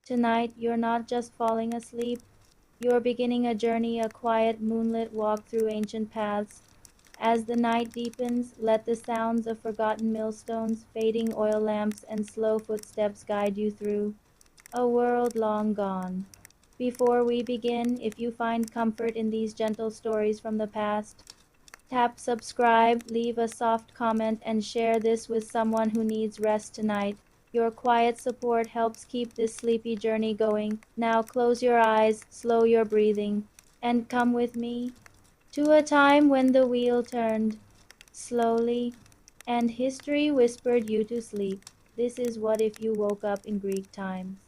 Tonight, you're not just falling asleep, you're beginning a journey, a quiet moonlit walk through ancient paths. As the night deepens, let the sounds of forgotten millstones, fading oil lamps, and slow footsteps guide you through a world long gone. Before we begin, if you find comfort in these gentle stories from the past, tap subscribe, leave a soft comment, and share this with someone who needs rest tonight. Your quiet support helps keep this sleepy journey going. Now close your eyes, slow your breathing, and come with me to a time when the wheel turned slowly and history whispered you to sleep. This is what if you woke up in Greek times.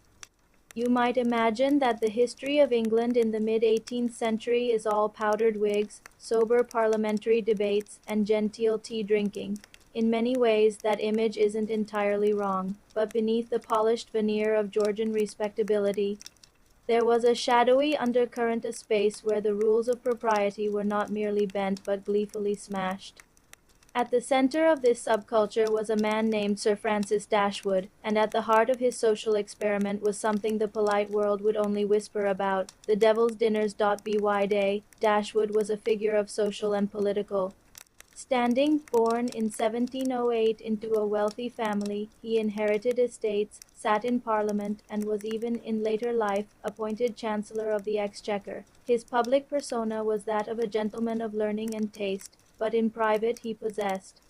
You might imagine that the history of England in the mid-18th century is all powdered wigs, sober parliamentary debates, and genteel tea drinking. In many ways, that image isn't entirely wrong, but beneath the polished veneer of Georgian respectability, there was a shadowy undercurrent, a space where the rules of propriety were not merely bent but gleefully smashed. At the center of this subculture was a man named Sir Francis Dashwood, and at the heart of his social experiment was something the polite world would only whisper about, the devil's dinners. By day, Dashwood was a figure of social and political standing. Born in 1708 into a wealthy family, he inherited estates, sat in Parliament, and was even, in later life, appointed Chancellor of the Exchequer. His public persona was that of a gentleman of learning and taste, but in private he possessed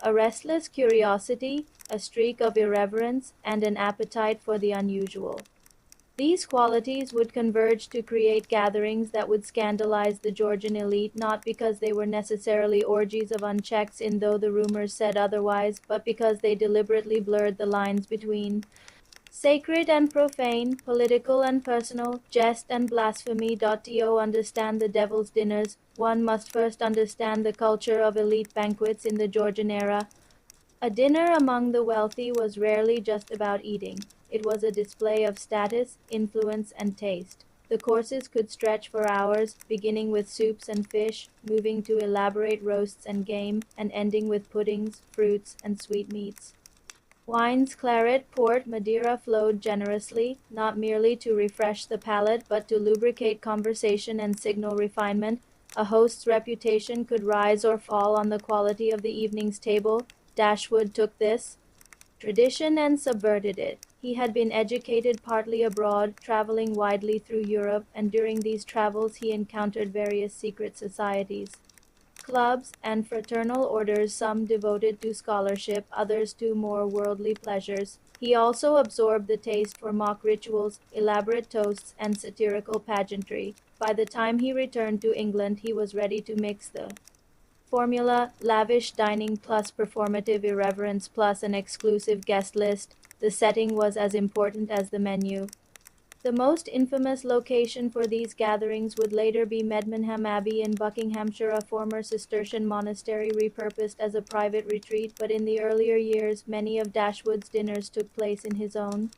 a restless curiosity, a streak of irreverence, and an appetite for the unusual. These qualities would converge to create gatherings that would scandalize the Georgian elite, not because they were necessarily orgies of unchecked sin, though the rumors said otherwise, but because they deliberately blurred the lines between sacred and profane, political and personal, jest and blasphemy. To understand the devil's dinners, one must first understand the culture of elite banquets in the Georgian era. A dinner among the wealthy was rarely just about eating. It was a display of status, influence, and taste. The courses could stretch for hours, beginning with soups and fish, moving to elaborate roasts and game, and ending with puddings, fruits, and sweetmeats. Wines, claret, port, Madeira flowed generously, not merely to refresh the palate, but to lubricate conversation and signal refinement. A host's reputation could rise or fall on the quality of the evening's table. Dashwood took this tradition and subverted it. He had been educated partly abroad, traveling widely through Europe, and during these travels he encountered various secret societies, clubs, and fraternal orders, some devoted to scholarship, others to more worldly pleasures. He also absorbed the taste for mock rituals, elaborate toasts, and satirical pageantry. By the time he returned to England, he was ready to mix the formula: lavish dining plus performative irreverence plus an exclusive guest list. The setting was as important as the menu. The most infamous location for these gatherings would later be Medmenham Abbey in Buckinghamshire, a former Cistercian monastery repurposed as a private retreat, but in the earlier years many of Dashwood's dinners took place in his own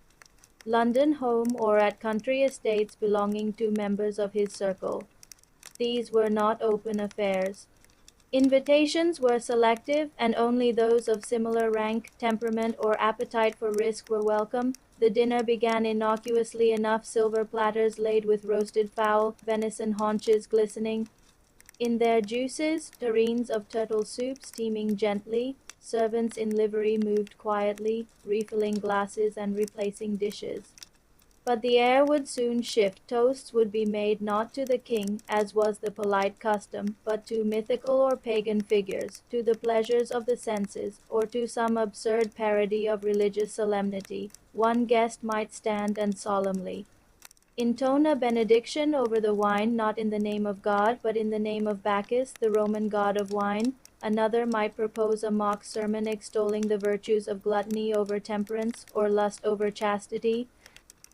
London home or at country estates belonging to members of his circle. These were not open affairs. Invitations were selective, and only those of similar rank, temperament, or appetite for risk were welcome. The dinner began innocuously enough: silver platters laid with roasted fowl, venison haunches glistening in their juices, tureens of turtle soup steaming gently. Servants in livery moved quietly, refilling glasses and replacing dishes. But the air would soon shift. Toasts would be made not to the king, as was the polite custom, but to mythical or pagan figures, to the pleasures of the senses, or to some absurd parody of religious solemnity. One guest might stand and solemnly intone a benediction over the wine, not in the name of God, but in the name of Bacchus, the Roman god of wine. Another might propose a mock sermon extolling the virtues of gluttony over temperance, or lust over chastity.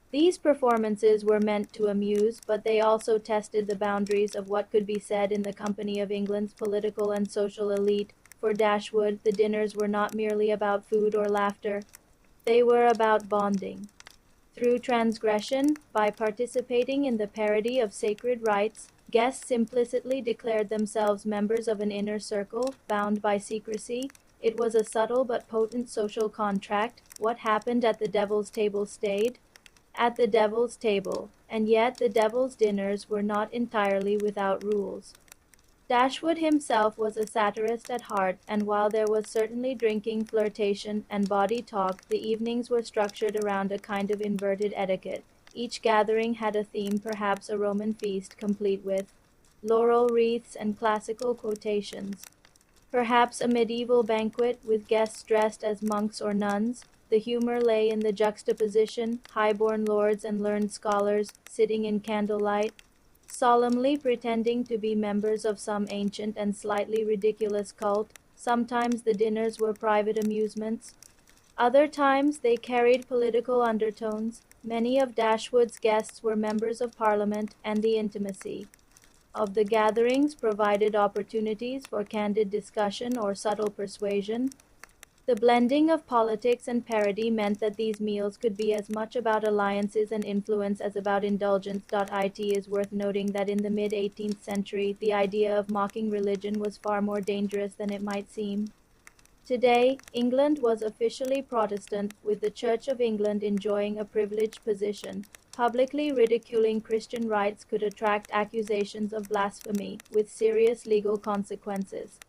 These performances were meant to amuse, but they also tested the boundaries of what could be said in the company of England's political and social elite. For Dashwood, the dinners were not merely about food or laughter. They were about bonding. Through transgression, by participating in the parody of sacred rites, guests implicitly declared themselves members of an inner circle, bound by secrecy. It was a subtle but potent social contract. What happened at the devil's table stayed. at the devil's table, and yet the devil's dinners were not entirely without rules. Dashwood himself was a satirist at heart, and while there was certainly drinking, flirtation, and bawdy talk, the evenings were structured around a kind of inverted etiquette. Each gathering had a theme, perhaps a Roman feast, complete with laurel wreaths and classical quotations. Perhaps a medieval banquet, with guests dressed as monks or nuns. The humor lay in the juxtaposition, high-born lords and learned scholars, sitting in candlelight, solemnly pretending to be members of some ancient and slightly ridiculous cult. Sometimes the dinners were private amusements. Other times they carried political undertones. Many of Dashwood's guests were members of Parliament, and the intimacy of the gatherings provided opportunities for candid discussion or subtle persuasion. The blending of politics and parody meant that these meals could be as much about alliances and influence as about indulgence. It is worth noting that in the mid-18th century, the idea of mocking religion was far more dangerous than it might seem. Today, England was officially Protestant, with the Church of England enjoying a privileged position. Publicly ridiculing Christian rites could attract accusations of blasphemy, with serious legal consequences.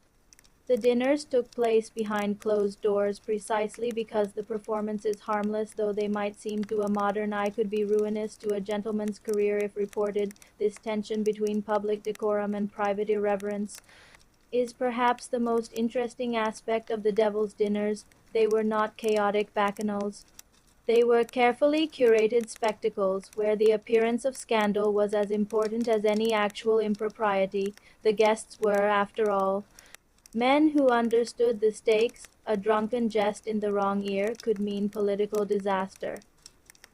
The dinners took place behind closed doors precisely because the performances, harmless though they might seem to a modern eye, could be ruinous to a gentleman's career if reported. This tension between public decorum and private irreverence is perhaps the most interesting aspect of the devil's dinners. They were not chaotic bacchanals. They were carefully curated spectacles, where the appearance of scandal was as important as any actual impropriety. The guests were, after all, men who understood the stakes. A drunken jest in the wrong ear could mean political disaster.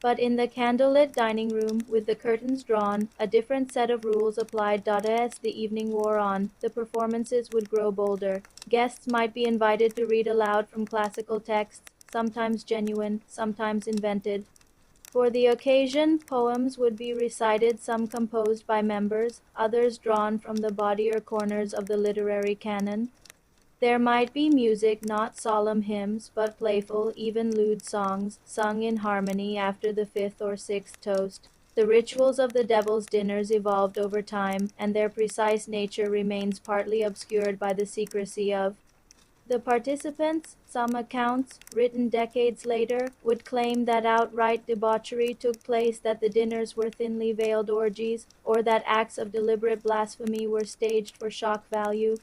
But in the candlelit dining room, with the curtains drawn, a different set of rules applied. As the evening wore on, the performances would grow bolder. Guests might be invited to read aloud from classical texts, sometimes genuine, sometimes invented. For the occasion, poems would be recited, some composed by members, others drawn from the bawdier corners of the literary canon. There might be music, not solemn hymns, but playful, even lewd songs, sung in harmony after the fifth or sixth toast. The rituals of the devil's dinners evolved over time, and their precise nature remains partly obscured by the secrecy of the participants. Some accounts, written decades later, would claim that outright debauchery took place, that the dinners were thinly veiled orgies, or that acts of deliberate blasphemy were staged for shock value.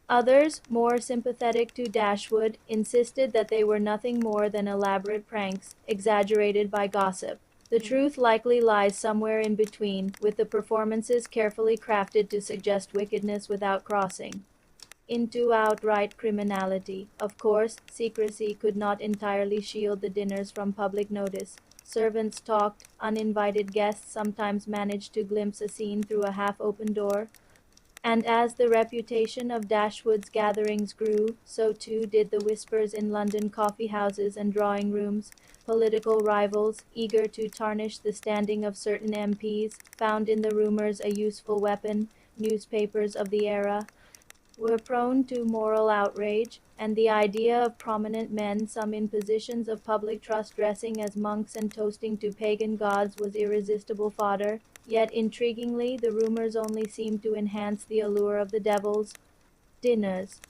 Others, more sympathetic to Dashwood, insisted that they were nothing more than elaborate pranks, exaggerated by gossip. The truth likely lies somewhere in between, with the performances carefully crafted to suggest wickedness without crossing into outright criminality. Of course, secrecy could not entirely shield the dinners from public notice. Servants talked, uninvited guests sometimes managed to glimpse a scene through a half-open door. And as the reputation of Dashwood's gatherings grew, so too did the whispers in London coffee-houses and drawing-rooms. Political rivals, eager to tarnish the standing of certain MPs, found in the rumors a useful weapon. Newspapers of the era were prone to moral outrage, and the idea of prominent men, some in positions of public trust, dressing as monks and toasting to pagan gods was irresistible fodder. Yet, intriguingly, the rumors only seemed to enhance the allure of the devil's dinners.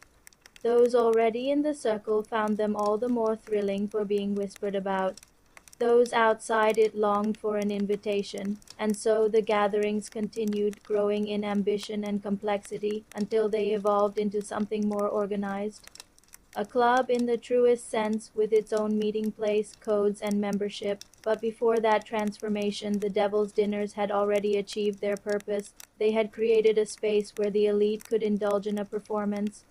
Those already in the circle found them all the more thrilling for being whispered about. Those outside it longed for an invitation, and so the gatherings continued, growing in ambition and complexity, until they evolved into something more organized. A club in the truest sense, with its own meeting place, codes, and membership. But before that transformation, the devil's dinners had already achieved their purpose. They had created a space where the elite could indulge in a performance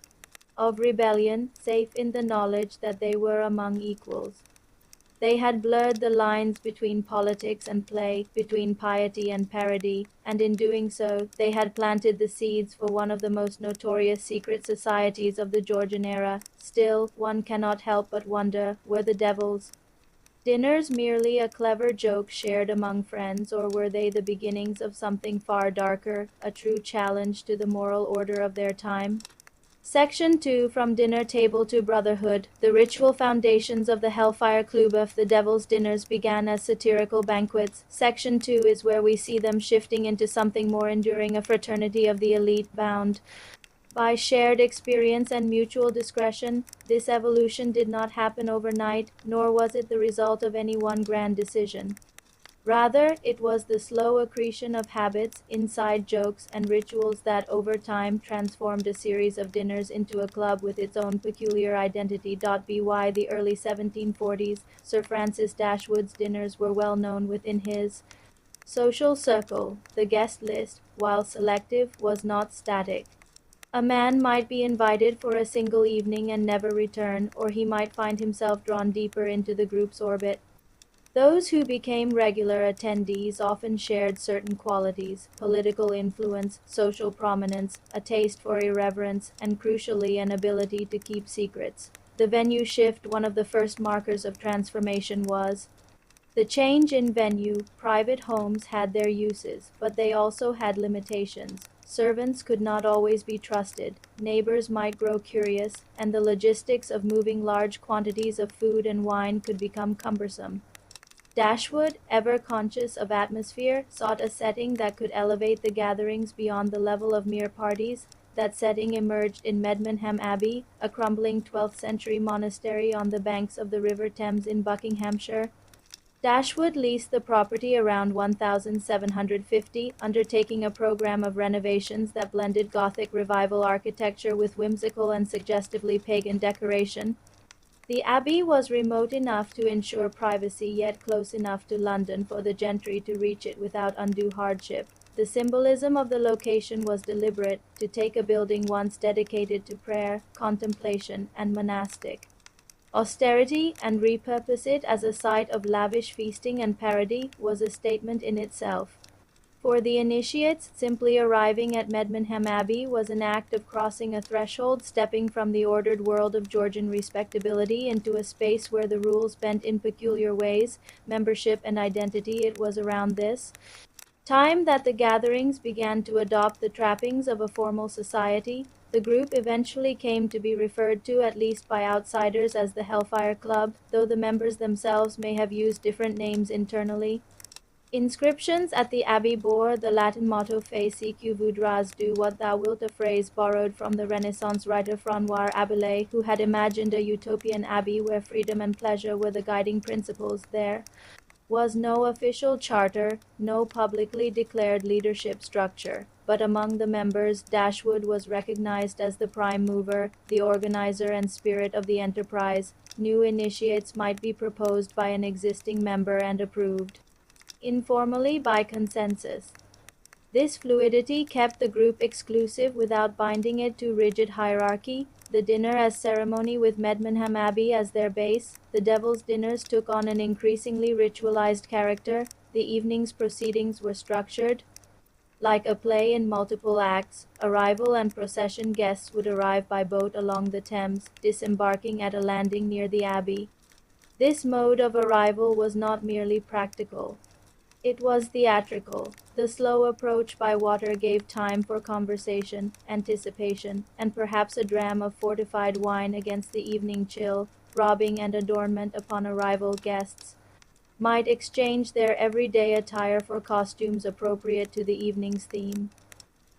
of rebellion, safe in the knowledge that they were among equals. They had blurred the lines between politics and play, between piety and parody, and in doing so, they had planted the seeds for one of the most notorious secret societies of the Georgian era. Still, one cannot help but wonder, were the devil's dinners merely a clever joke shared among friends, or were they the beginnings of something far darker, a true challenge to the moral order of their time? Section 2 From Dinner Table to Brotherhood. The ritual foundations of the Hellfire Club, the Devil's Dinners, began as satirical banquets. Section 2 is where we see them shifting into something more enduring, a fraternity of the elite bound by shared experience and mutual discretion. This evolution did not happen overnight, nor was it the result of any one grand decision. Rather, it was the slow accretion of habits, inside jokes, and rituals that, over time, transformed a series of dinners into a club with its own peculiar identity. By the early 1740s, Sir Francis Dashwood's dinners were well known within his social circle. The guest list, while selective, was not static. A man might be invited for a single evening and never return, or he might find himself drawn deeper into the group's orbit. Those who became regular attendees often shared certain qualities: political influence, social prominence, a taste for irreverence, and crucially an ability to keep secrets. The venue shift. One of the first markers of transformation was the change in venue. Private homes had their uses, but they also had limitations. Servants could not always be trusted, neighbors might grow curious, and the logistics of moving large quantities of food and wine could become cumbersome. Dashwood, ever conscious of atmosphere, sought a setting that could elevate the gatherings beyond the level of mere parties. That setting emerged in Medmenham Abbey, a crumbling 12th-century monastery on the banks of the River Thames in Buckinghamshire. Dashwood leased the property around 1750, undertaking a program of renovations that blended Gothic Revival architecture with whimsical and suggestively pagan decoration. The abbey was remote enough to ensure privacy, yet close enough to London for the gentry to reach it without undue hardship. The symbolism of the location was deliberate, to take a building once dedicated to prayer, contemplation, and monastic austerity, and repurpose it as a site of lavish feasting and parody, was a statement in itself. For the initiates, simply arriving at Medmenham Abbey was an act of crossing a threshold, stepping from the ordered world of Georgian respectability into a space where the rules bent in peculiar ways, membership and identity. It was around this time that the gatherings began to adopt the trappings of a formal society. The group eventually came to be referred to, at least by outsiders, as the Hellfire Club, though the members themselves may have used different names internally. Inscriptions at the abbey bore the Latin motto Fais ce que voudras, do what thou wilt, a phrase borrowed from the Renaissance writer Francois Rabelais, who had imagined a utopian abbey where freedom and pleasure were the guiding principles. There was no official charter, no publicly declared leadership structure, but among the members, Dashwood was recognized as the prime mover, the organizer and spirit of the enterprise. New initiates might be proposed by an existing member and approved informally by consensus. This fluidity kept the group exclusive without binding it to rigid hierarchy. The dinner as ceremony, with Medmenham Abbey as their base, the Devil's Dinners took on an increasingly ritualized character. The evening's proceedings were structured like a play in multiple acts. Arrival and procession guests would arrive by boat along the Thames, disembarking at a landing near the Abbey. This mode of arrival was not merely practical. It was theatrical. The slow approach by water gave time for conversation, anticipation, and perhaps a dram of fortified wine against the evening chill. Robbing and adornment upon arrival, guests might exchange their everyday attire for costumes appropriate to the evening's theme.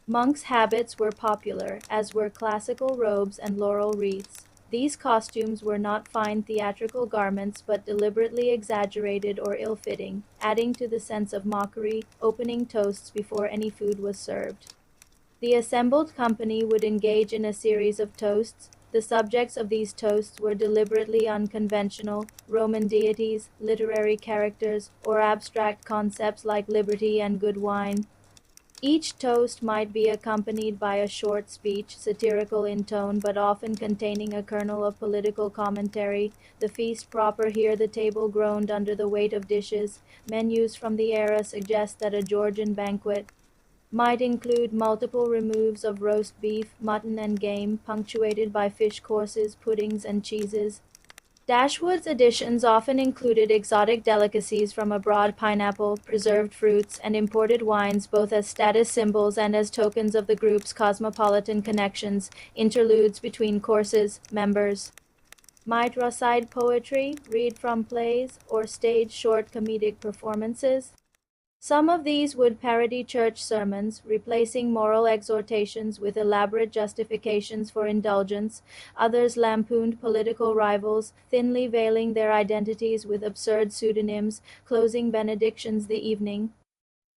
Monks' habits were popular, as were classical robes and laurel wreaths. These costumes were not fine theatrical garments, but deliberately exaggerated or ill-fitting, adding to the sense of mockery. Opening toasts before any food was served. The assembled company would engage in a series of toasts. The subjects of these toasts were deliberately unconventional: Roman deities, literary characters, or abstract concepts like liberty and good wine. Each toast might be accompanied by a short speech, satirical in tone but often containing a kernel of political commentary. The feast proper, here the table groaned under the weight of dishes. Menus from the era suggest that a Georgian banquet might include multiple removes of roast beef, mutton and game, punctuated by fish courses, puddings and cheeses. Dashwood's additions often included exotic delicacies from abroad, pineapple, preserved fruits, and imported wines, both as status symbols and as tokens of the group's cosmopolitan connections. Interludes between courses, members might recite poetry, read from plays, or stage short comedic performances. Some of these would parody church sermons, replacing moral exhortations with elaborate justifications for indulgence. Others lampooned political rivals, thinly veiling their identities with absurd pseudonyms. Closing benedictions the evening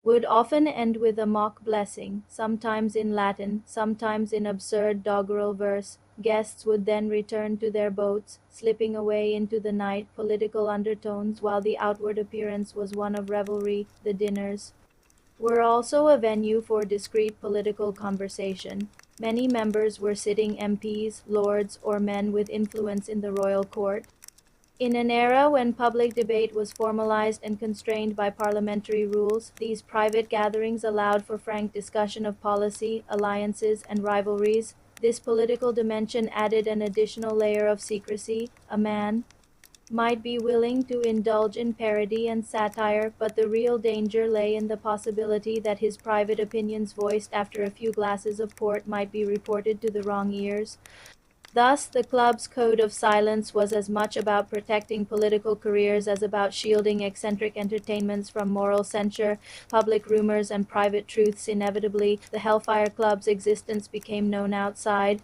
would often end with a mock blessing, sometimes in Latin, sometimes in absurd doggerel verse. Guests would then return to their boats, slipping away into the night, political undertones, while the outward appearance was one of revelry. The dinners were also a venue for discreet political conversation. Many members were sitting MPs, lords, or men with influence in the royal court. In an era when public debate was formalized and constrained by parliamentary rules, these private gatherings allowed for frank discussion of policy, alliances, and rivalries. This political dimension added an additional layer of secrecy. A man might be willing to indulge in parody and satire, but the real danger lay in the possibility that his private opinions voiced after a few glasses of port might be reported to the wrong ears. Thus, the club's code of silence was as much about protecting political careers as about shielding eccentric entertainments from moral censure, public rumors, and private truths. Inevitably, the Hellfire Club's existence became known outside.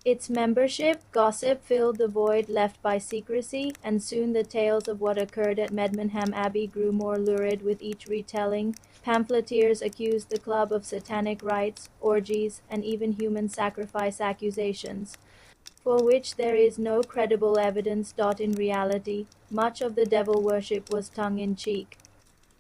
Its membership gossip filled the void left by secrecy, and soon the tales of what occurred at Medmenham Abbey grew more lurid with each retelling. Pamphleteers accused the club of satanic rites, orgies, and even human sacrifice accusations, for which there is no credible evidence. In reality, much of the devil worship was tongue-in-cheek.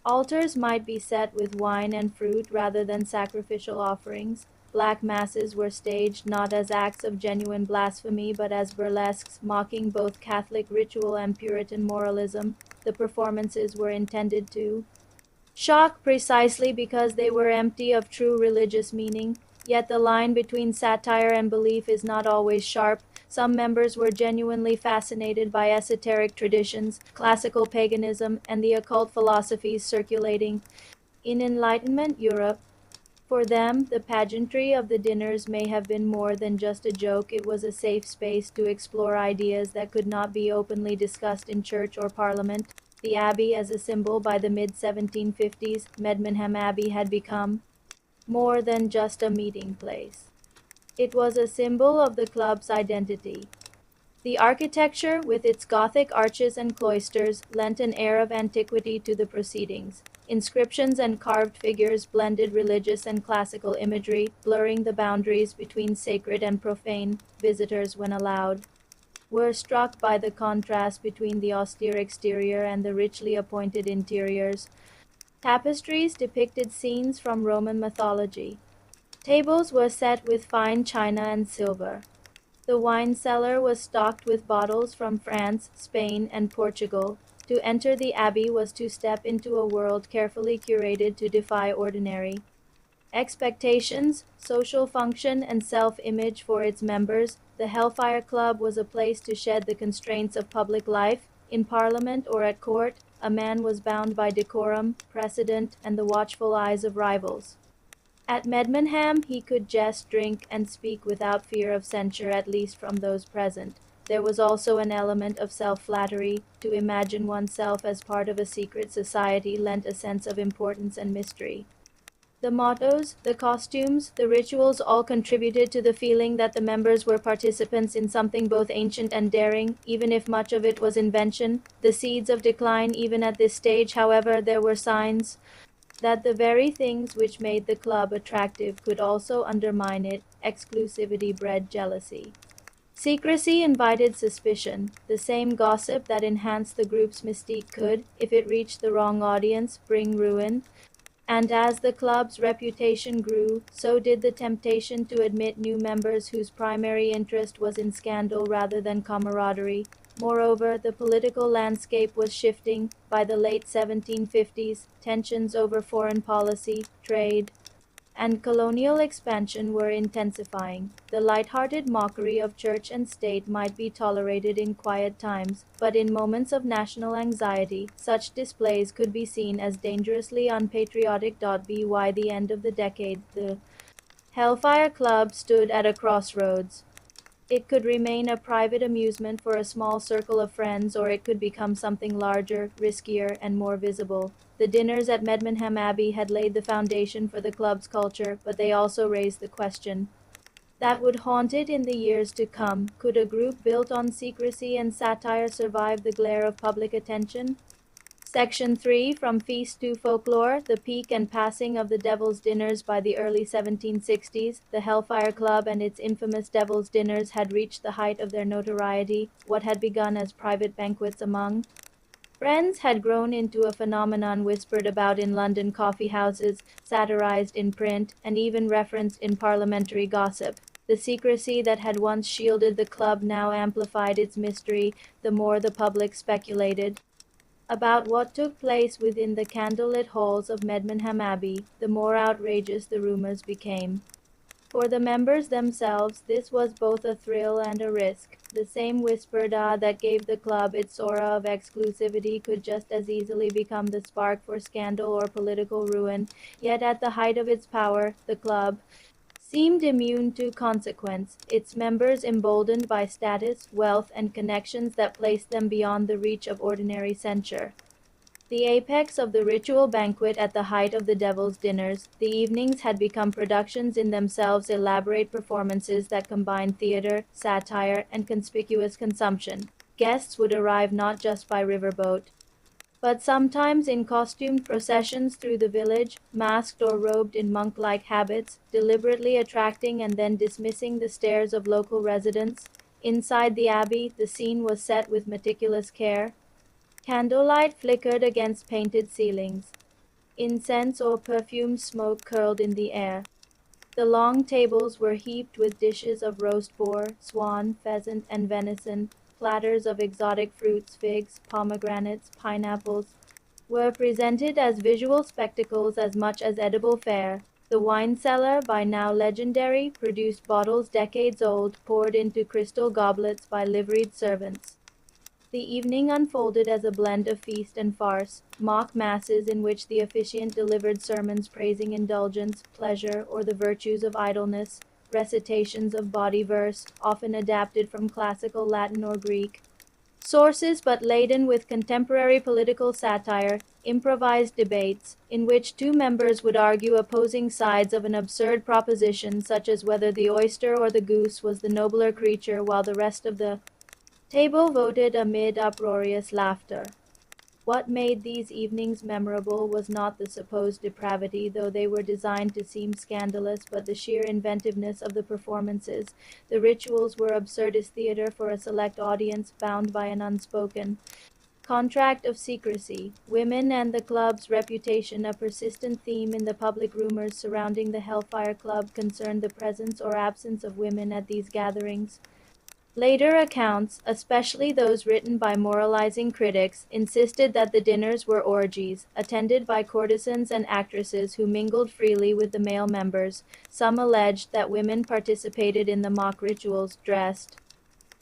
Altars might be set with wine and fruit rather than sacrificial offerings. Black masses were staged not as acts of genuine blasphemy but as burlesques, mocking both Catholic ritual and Puritan moralism. The performances were intended to shock precisely because they were empty of true religious meaning. Yet the line between satire and belief is not always sharp. Some members were genuinely fascinated by esoteric traditions, classical paganism, and the occult philosophies circulating in Enlightenment Europe. For them, the pageantry of the dinners may have been more than just a joke. It was a safe space to explore ideas that could not be openly discussed in church or parliament. The Abbey as a symbol. By the mid-1750s, Medmenham Abbey had become more than just a meeting place. It was a symbol of the club's identity. The architecture, with its Gothic arches and cloisters, lent an air of antiquity to the proceedings. Inscriptions and carved figures blended religious and classical imagery, blurring the boundaries between sacred and profane. Visitors, when allowed, were struck by the contrast between the austere exterior and the richly appointed interiors. Tapestries depicted scenes from Roman mythology. Tables were set with fine china and silver. The wine cellar was stocked with bottles from France, Spain, and Portugal. To enter the abbey was to step into a world carefully curated to defy ordinary expectations, social function, and self-image for its members. The Hellfire Club was a place to shed the constraints of public life. In Parliament or at court, a man was bound by decorum, precedent, and the watchful eyes of rivals. At Medmenham he could jest, drink, and speak without fear of censure, at least from those present. There was also an element of self-flattery. To imagine oneself as part of a secret society lent a sense of importance and mystery. The mottos, the costumes, the rituals all contributed to the feeling that the members were participants in something both ancient and daring, even if much of it was invention. The seeds of decline even at this stage, however, there were signs that the very things which made the club attractive could also undermine it. Exclusivity bred jealousy. Secrecy invited suspicion. The same gossip that enhanced the group's mystique could, if it reached the wrong audience, bring ruin. And as the club's reputation grew, so did the temptation to admit new members whose primary interest was in scandal rather than camaraderie. Moreover, the political landscape was shifting. By the late 1750s, tensions over foreign policy, trade, and colonial expansion were intensifying. The light-hearted mockery of church and state might be tolerated in quiet times, but in moments of national anxiety, such displays could be seen as dangerously unpatriotic. By the end of the decade, the Hellfire Club stood at a crossroads. It could remain a private amusement for a small circle of friends, or it could become something larger, riskier, and more visible. The dinners at Medmenham Abbey had laid the foundation for the club's culture, but they also raised the question that would haunt it in the years to come. Could a group built on secrecy and satire survive the glare of public attention? Section 3, From Feast to Folklore, the peak and passing of the Devil's Dinners. By the early 1760s, the Hellfire Club and its infamous Devil's Dinners had reached the height of their notoriety. What had begun as private banquets among friends had grown into a phenomenon whispered about in London coffee houses, satirized in print, and even referenced in parliamentary gossip. The secrecy that had once shielded the club now amplified its mystery the more the public speculated about what took place within the candlelit halls of Medmenham Abbey, the more outrageous the rumors became. For the members themselves, this was both a thrill and a risk. The same whispered awe that gave the club its aura of exclusivity could just as easily become the spark for scandal or political ruin. Yet at the height of its power, the club seemed immune to consequence, its members emboldened by status, wealth, and connections that placed them beyond the reach of ordinary censure. The apex of the ritual banquet at the height of the Devil's Dinners, the evenings had become productions in themselves, elaborate performances that combined theater, satire, and conspicuous consumption. Guests would arrive not just by riverboat, but sometimes in costumed processions through the village, masked or robed in monk-like habits, deliberately attracting and then dismissing the stares of local residents. Inside the abbey, the scene was set with meticulous care. Candlelight flickered against painted ceilings. Incense or perfumed smoke curled in the air. The long tables were heaped with dishes of roast boar, swan, pheasant, and venison. Platters of exotic fruits, figs, pomegranates, pineapples, were presented as visual spectacles as much as edible fare. The wine cellar, by now legendary, produced bottles decades old, poured into crystal goblets by liveried servants. The evening unfolded as a blend of feast and farce, mock masses in which the officiant delivered sermons praising indulgence, pleasure, or the virtues of idleness, recitations of bawdy verse, often adapted from classical Latin or Greek sources but laden with contemporary political satire, improvised debates, in which two members would argue opposing sides of an absurd proposition such as whether the oyster or the goose was the nobler creature, while the rest of the table voted amid uproarious laughter. What made these evenings memorable was not the supposed depravity, though they were designed to seem scandalous, but the sheer inventiveness of the performances. The rituals were absurdist theater for a select audience bound by an unspoken contract of secrecy. Women and the club's reputation, a persistent theme in the public rumors surrounding the Hellfire Club, concerned the presence or absence of women at these gatherings. Later accounts, especially those written by moralizing critics, insisted that the dinners were orgies, attended by courtesans and actresses who mingled freely with the male members. Some alleged that women participated in the mock rituals dressed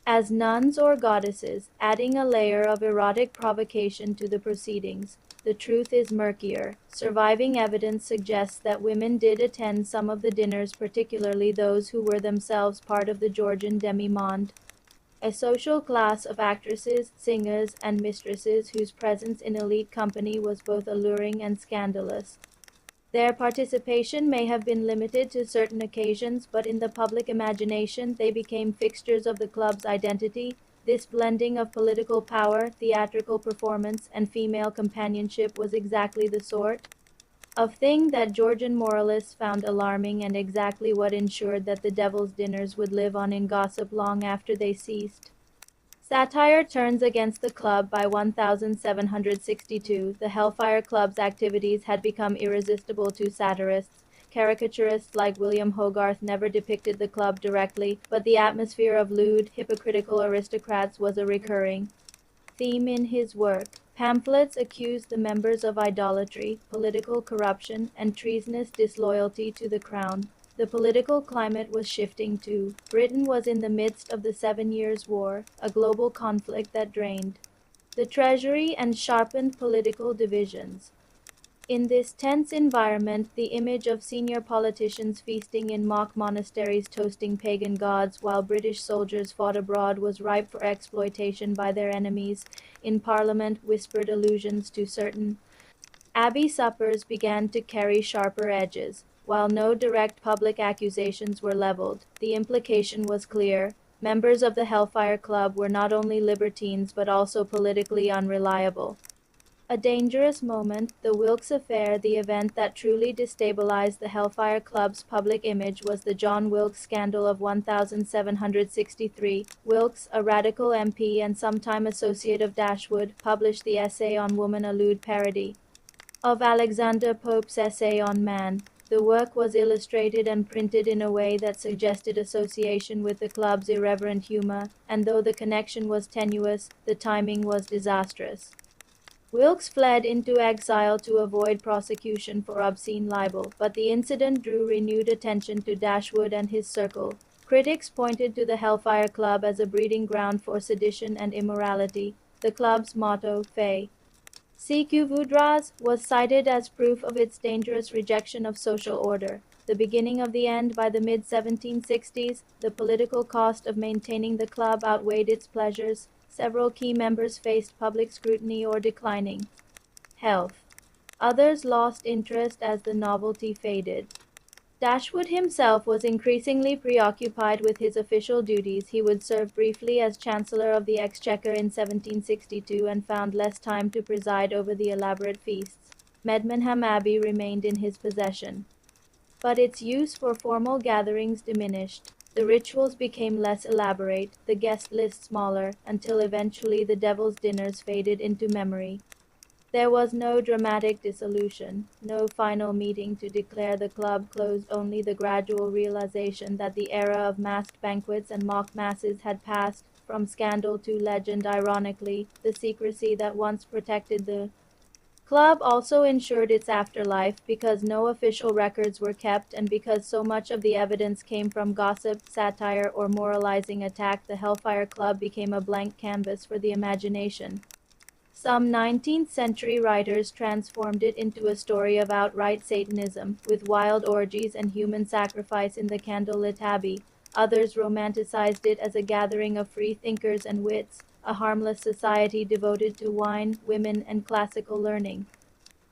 as nuns or goddesses, adding a layer of erotic provocation to the proceedings. The truth is murkier. Surviving evidence suggests that women did attend some of the dinners, particularly those who were themselves part of the Georgian demi-monde, a social class of actresses, singers, and mistresses whose presence in elite company was both alluring and scandalous. Their participation may have been limited to certain occasions, but in the public imagination they became fixtures of the club's identity. This blending of political power, theatrical performance, and female companionship was exactly the sort of thing that Georgian moralists found alarming, and exactly what ensured that the Devil's Dinners would live on in gossip long after they ceased. Satire turns against the club. By 1762, the Hellfire Club's activities had become irresistible to satirists. Caricaturists like William Hogarth never depicted the club directly, but the atmosphere of lewd, hypocritical aristocrats was a recurring theme in his work. Pamphlets accused the members of idolatry, political corruption, and treasonous disloyalty to the crown. The political climate was shifting too. Britain was in the midst of the 7 Years' War, a global conflict that drained the treasury and sharpened political divisions. In this tense environment, the image of senior politicians feasting in mock monasteries toasting pagan gods while British soldiers fought abroad was ripe for exploitation by their enemies. In Parliament, whispered allusions to certain abbey suppers began to carry sharper edges. While no direct public accusations were leveled, the implication was clear. Members of the Hellfire Club were not only libertines but also politically unreliable. A dangerous moment, the Wilkes affair, the event that truly destabilized the Hellfire Club's public image was the John Wilkes scandal of 1763. Wilkes, a radical MP and sometime associate of Dashwood, published the essay on woman, a lewd parody of Alexander Pope's essay on man. The work was illustrated and printed in a way that suggested association with the club's irreverent humor, and though the connection was tenuous, the timing was disastrous. Wilkes fled into exile to avoid prosecution for obscene libel, but the incident drew renewed attention to Dashwood and his circle. Critics pointed to the Hellfire Club as a breeding ground for sedition and immorality. The club's motto, "Fais ce que voudras," was cited as proof of its dangerous rejection of social order. The beginning of the end. By the mid-1760s, the political cost of maintaining the club outweighed its pleasures. Several key members faced public scrutiny or declining health. Others lost interest as the novelty faded. Dashwood himself was increasingly preoccupied with his official duties. He would serve briefly as Chancellor of the Exchequer in 1762 and found less time to preside over the elaborate feasts. Medmenham Abbey remained in his possession, but its use for formal gatherings diminished. The rituals became less elaborate, the guest list smaller, until eventually the devil's dinners faded into memory. There was no dramatic dissolution, no final meeting to declare the club closed, only the gradual realization that the era of masked banquets and mock masses had passed from scandal to legend. Ironically, the secrecy that once protected the club also ensured its afterlife, because no official records were kept and because so much of the evidence came from gossip, satire, or moralizing attack. The Hellfire Club became a blank canvas for the imagination. Some 19th-century writers transformed it into a story of outright Satanism, with wild orgies and human sacrifice in the candlelit abbey. Others romanticized it as a gathering of free thinkers and wits, a harmless society devoted to wine, women, and classical learning.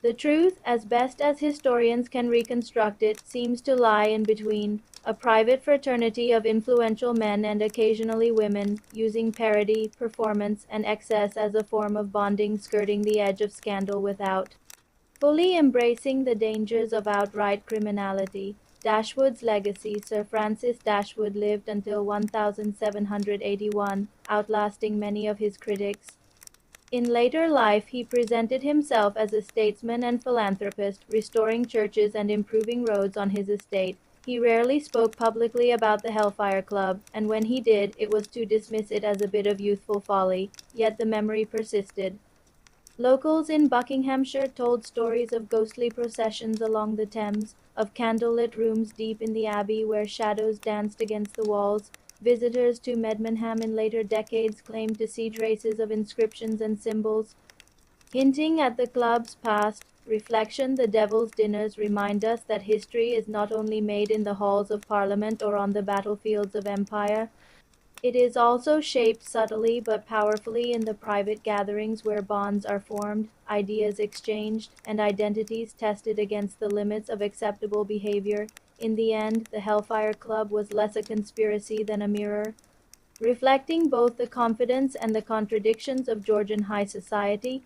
The truth, as best as historians can reconstruct it, seems to lie in between, a private fraternity of influential men and occasionally women, using parody, performance, and excess as a form of bonding, skirting the edge of scandal without fully embracing the dangers of outright criminality. Dashwood's legacy. Sir Francis Dashwood lived until 1781, outlasting many of his critics. In later life, he presented himself as a statesman and philanthropist, restoring churches and improving roads on his estate. He rarely spoke publicly about the Hellfire Club, and when he did, it was to dismiss it as a bit of youthful folly, yet the memory persisted. Locals in Buckinghamshire told stories of ghostly processions along the Thames, of candlelit rooms deep in the abbey where shadows danced against the walls. Visitors to Medmenham in later decades claimed to see traces of inscriptions and symbols, hinting at the club's past. Reflection. The Devil's Dinners remind us that history is not only made in the halls of Parliament or on the battlefields of empire. It is also shaped subtly but powerfully in the private gatherings where bonds are formed, ideas exchanged, and identities tested against the limits of acceptable behavior. In the end, the Hellfire Club was less a conspiracy than a mirror, reflecting both the confidence and the contradictions of Georgian high society.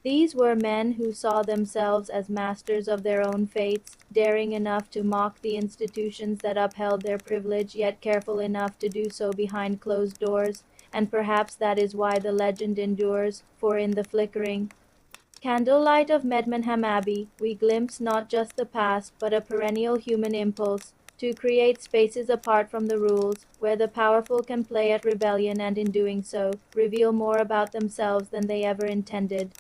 These were men who saw themselves as masters of their own fates, daring enough to mock the institutions that upheld their privilege, yet careful enough to do so behind closed doors, and perhaps that is why the legend endures, for in the flickering candlelight of Medmenham Abbey, we glimpse not just the past, but a perennial human impulse to create spaces apart from the rules, where the powerful can play at rebellion and in doing so, reveal more about themselves than they ever intended.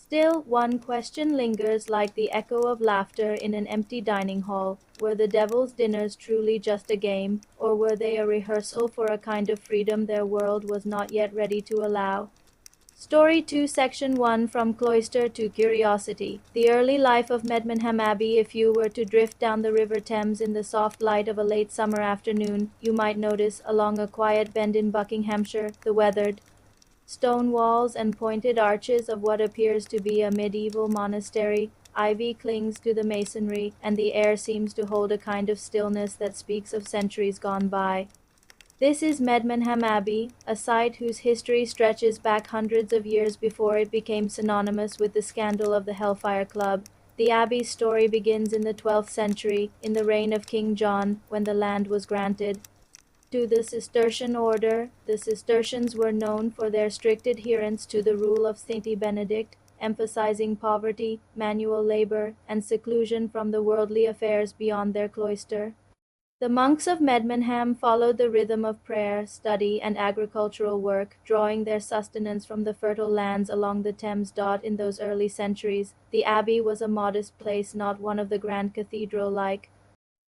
Still, one question lingers like the echo of laughter in an empty dining hall. Were the devil's dinners truly just a game, or were they a rehearsal for a kind of freedom their world was not yet ready to allow? Story 2, Section 1, From Cloister to Curiosity. The early life of Medmenham Abbey. If you were to drift down the River Thames in the soft light of a late summer afternoon, you might notice, along a quiet bend in Buckinghamshire, the weathered stone walls and pointed arches of what appears to be a medieval monastery. Ivy clings to the masonry, and the air seems to hold a kind of stillness that speaks of centuries gone by. This is Medmenham Abbey, a site whose history stretches back hundreds of years before it became synonymous with the scandal of the Hellfire Club. The abbey's story begins in the 12th century, in the reign of King John, when the land was granted to the Cistercian order. The Cistercians were known for their strict adherence to the rule of Saint Benedict, emphasizing poverty, manual labor, and seclusion from the worldly affairs beyond their cloister. The monks of Medmenham followed the rhythm of prayer, study, and agricultural work, drawing their sustenance from the fertile lands along the Thames. In those early centuries, the abbey was a modest place, not one of the grand cathedral-like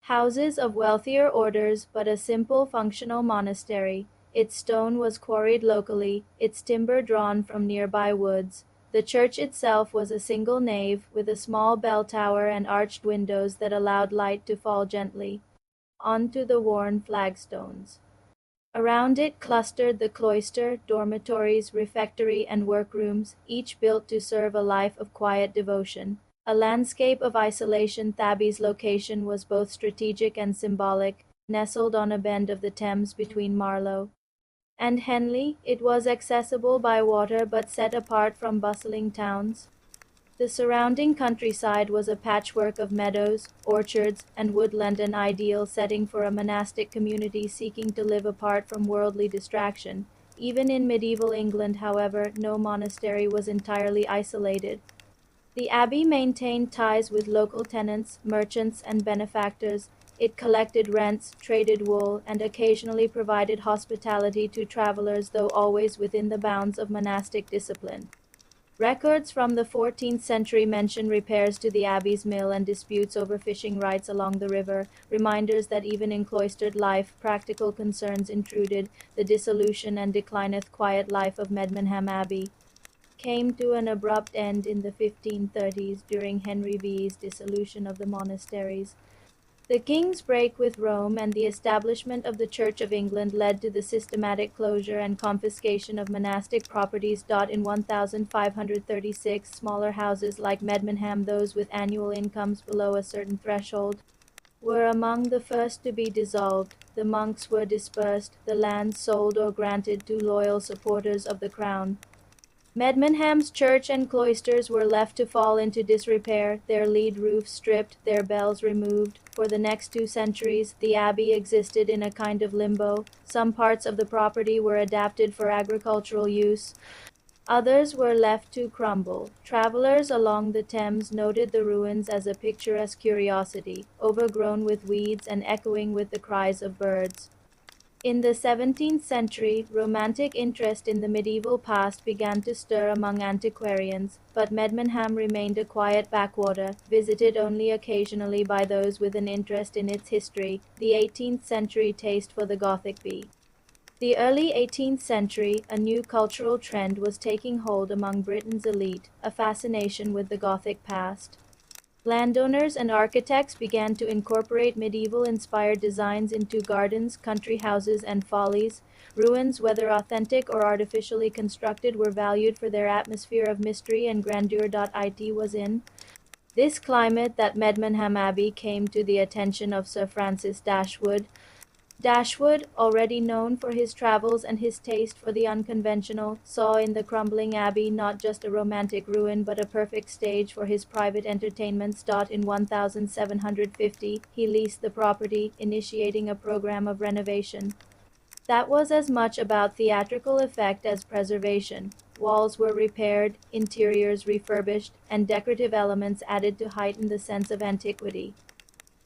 houses of wealthier orders, but a simple, functional monastery. Its stone was quarried locally, its timber drawn from nearby woods. The church itself was a single nave, with a small bell tower and arched windows that allowed light to fall gently onto the worn flagstones. Around it clustered the cloister, dormitories, refectory, and workrooms, each built to serve a life of quiet devotion. A landscape of isolation. Thabby's location was both strategic and symbolic. Nestled on a bend of the Thames between Marlow and Henley, it was accessible by water but set apart from bustling towns. The surrounding countryside was a patchwork of meadows, orchards, and woodland, an ideal setting for a monastic community seeking to live apart from worldly distraction. Even in medieval England, however, no monastery was entirely isolated. The abbey maintained ties with local tenants, merchants, and benefactors. It collected rents, traded wool, and occasionally provided hospitality to travelers, though always within the bounds of monastic discipline. Records from the 14th century mention repairs to the abbey's mill and disputes over fishing rights along the river, reminders that even in cloistered life, practical concerns intruded. The dissolution and declineth quiet life of Medmenham Abbey came to an abrupt end in the 1530s during Henry V's dissolution of the monasteries. The king's break with Rome and the establishment of the Church of England led to the systematic closure and confiscation of monastic properties. In 1536, smaller houses like Medmenham, those with annual incomes below a certain threshold, were among the first to be dissolved. The monks were dispersed, the lands sold or granted to loyal supporters of the crown. Medmenham's church and cloisters were left to fall into disrepair, their lead roofs stripped, their bells removed. For the next 2 centuries, the abbey existed in a kind of limbo. Some parts of the property were adapted for agricultural use, others were left to crumble. Travelers along the Thames noted the ruins as a picturesque curiosity, overgrown with weeds and echoing with the cries of birds. In the 17th century, romantic interest in the medieval past began to stir among antiquarians, but Medmenham remained a quiet backwater, visited only occasionally by those with an interest in its history. The 18th century taste for the Gothic bee. The early 18th century, a new cultural trend was taking hold among Britain's elite, a fascination with the Gothic past. Landowners and architects began to incorporate medieval-inspired designs into gardens, country houses, and follies. Ruins, whether authentic or artificially constructed, were valued for their atmosphere of mystery and grandeur. It was in this climate that Medmenham Abbey came to the attention of Sir Francis Dashwood. Dashwood, already known for his travels and his taste for the unconventional, saw in the crumbling abbey not just a romantic ruin but a perfect stage for his private entertainments. In 1750, he leased the property, initiating a program of renovation that was as much about theatrical effect as preservation. Walls were repaired, interiors refurbished, and decorative elements added to heighten the sense of antiquity.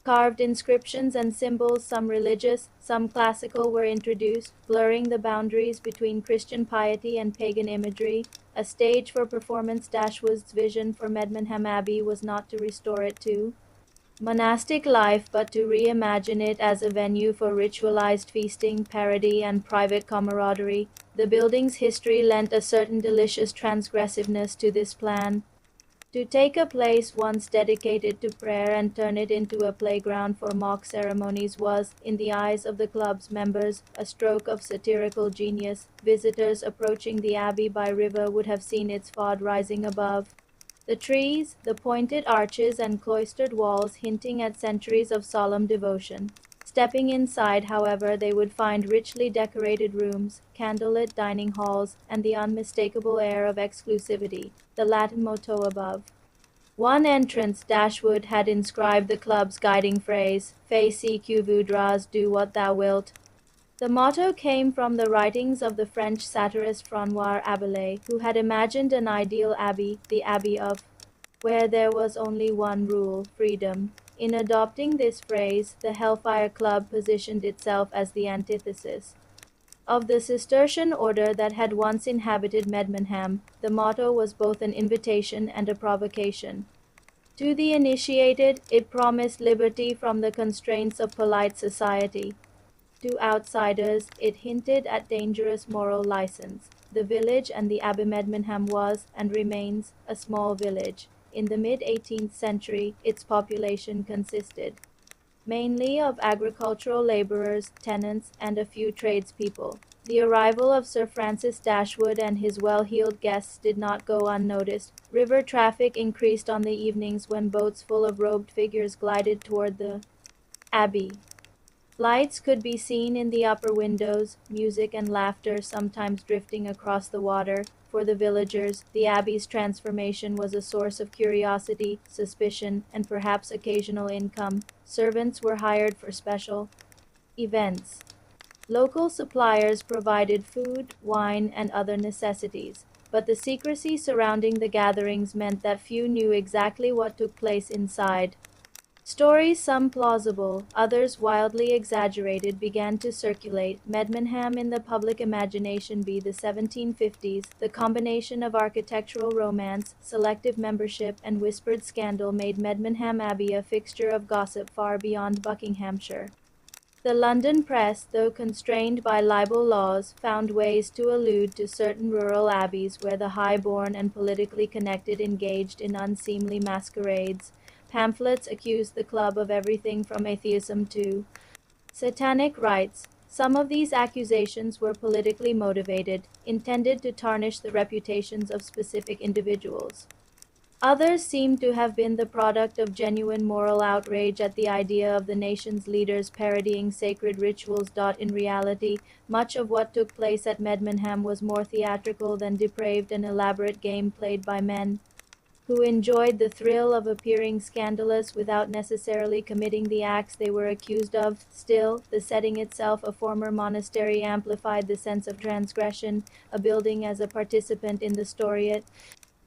Carved inscriptions and symbols, some religious, some classical, were introduced, blurring the boundaries between Christian piety and pagan imagery. a stage for performance. Dashwood's vision for Medmenham Abbey was not to restore it to monastic life, but to reimagine it as a venue for ritualized feasting, parody, and private camaraderie. The building's history lent a certain delicious transgressiveness to this plan. To take a place once dedicated to prayer and turn it into a playground for mock ceremonies was, in the eyes of the club's members, a stroke of satirical genius. Visitors approaching the abbey by river would have seen its facade rising above the trees, the pointed arches and cloistered walls hinting at centuries of solemn devotion. Stepping inside, however, they would find richly decorated rooms, candlelit dining halls, and the unmistakable air of exclusivity, the Latin motto above one entrance. Dashwood had inscribed the club's guiding phrase, Fais ce que voudras, do what thou wilt. The motto came from the writings of the French satirist François Rabelais, who had imagined an ideal abbey, the Abbey of, where there was only one rule, freedom. In adopting this phrase, the Hellfire Club positioned itself as the antithesis of the Cistercian order that had once inhabited Medmenham. The motto was both an invitation and a provocation. To the initiated, it promised liberty from the constraints of polite society. To outsiders, it hinted at dangerous moral license. The village and the Abbey Medmenham was, and remains, a small village. In the mid-18th century, its population consisted mainly of agricultural laborers, tenants, and a few tradespeople. The arrival of Sir Francis Dashwood and his well-heeled guests did not go unnoticed. River traffic increased on the evenings when boats full of robed figures glided toward the abbey. Lights could be seen in the upper windows, music and laughter sometimes drifting across the water. For the villagers, the abbey's transformation was a source of curiosity, suspicion, and perhaps occasional income. Servants were hired for special events. Local suppliers provided food, wine, and other necessities, but the secrecy surrounding the gatherings meant that few knew exactly what took place inside. Stories, some plausible, others wildly exaggerated, began to circulate. Medmenham in the public imagination by the 1750s, the combination of architectural romance, selective membership, and whispered scandal made Medmenham Abbey a fixture of gossip far beyond Buckinghamshire. The London press, though constrained by libel laws, found ways to allude to certain rural abbeys where the high-born and politically connected engaged in unseemly masquerades. Pamphlets accused the club of everything from atheism to satanic rites. Some of these accusations were politically motivated, intended to tarnish the reputations of specific individuals. Others seem to have been the product of genuine moral outrage at the idea of the nation's leaders parodying sacred rituals. In reality, much of what took place at Medmenham was more theatrical than depraved, an elaborate game played by men who enjoyed the thrill of appearing scandalous without necessarily committing the acts they were accused of. Still, the setting itself, a former monastery, amplified the sense of transgression, a building as a participant in the story. It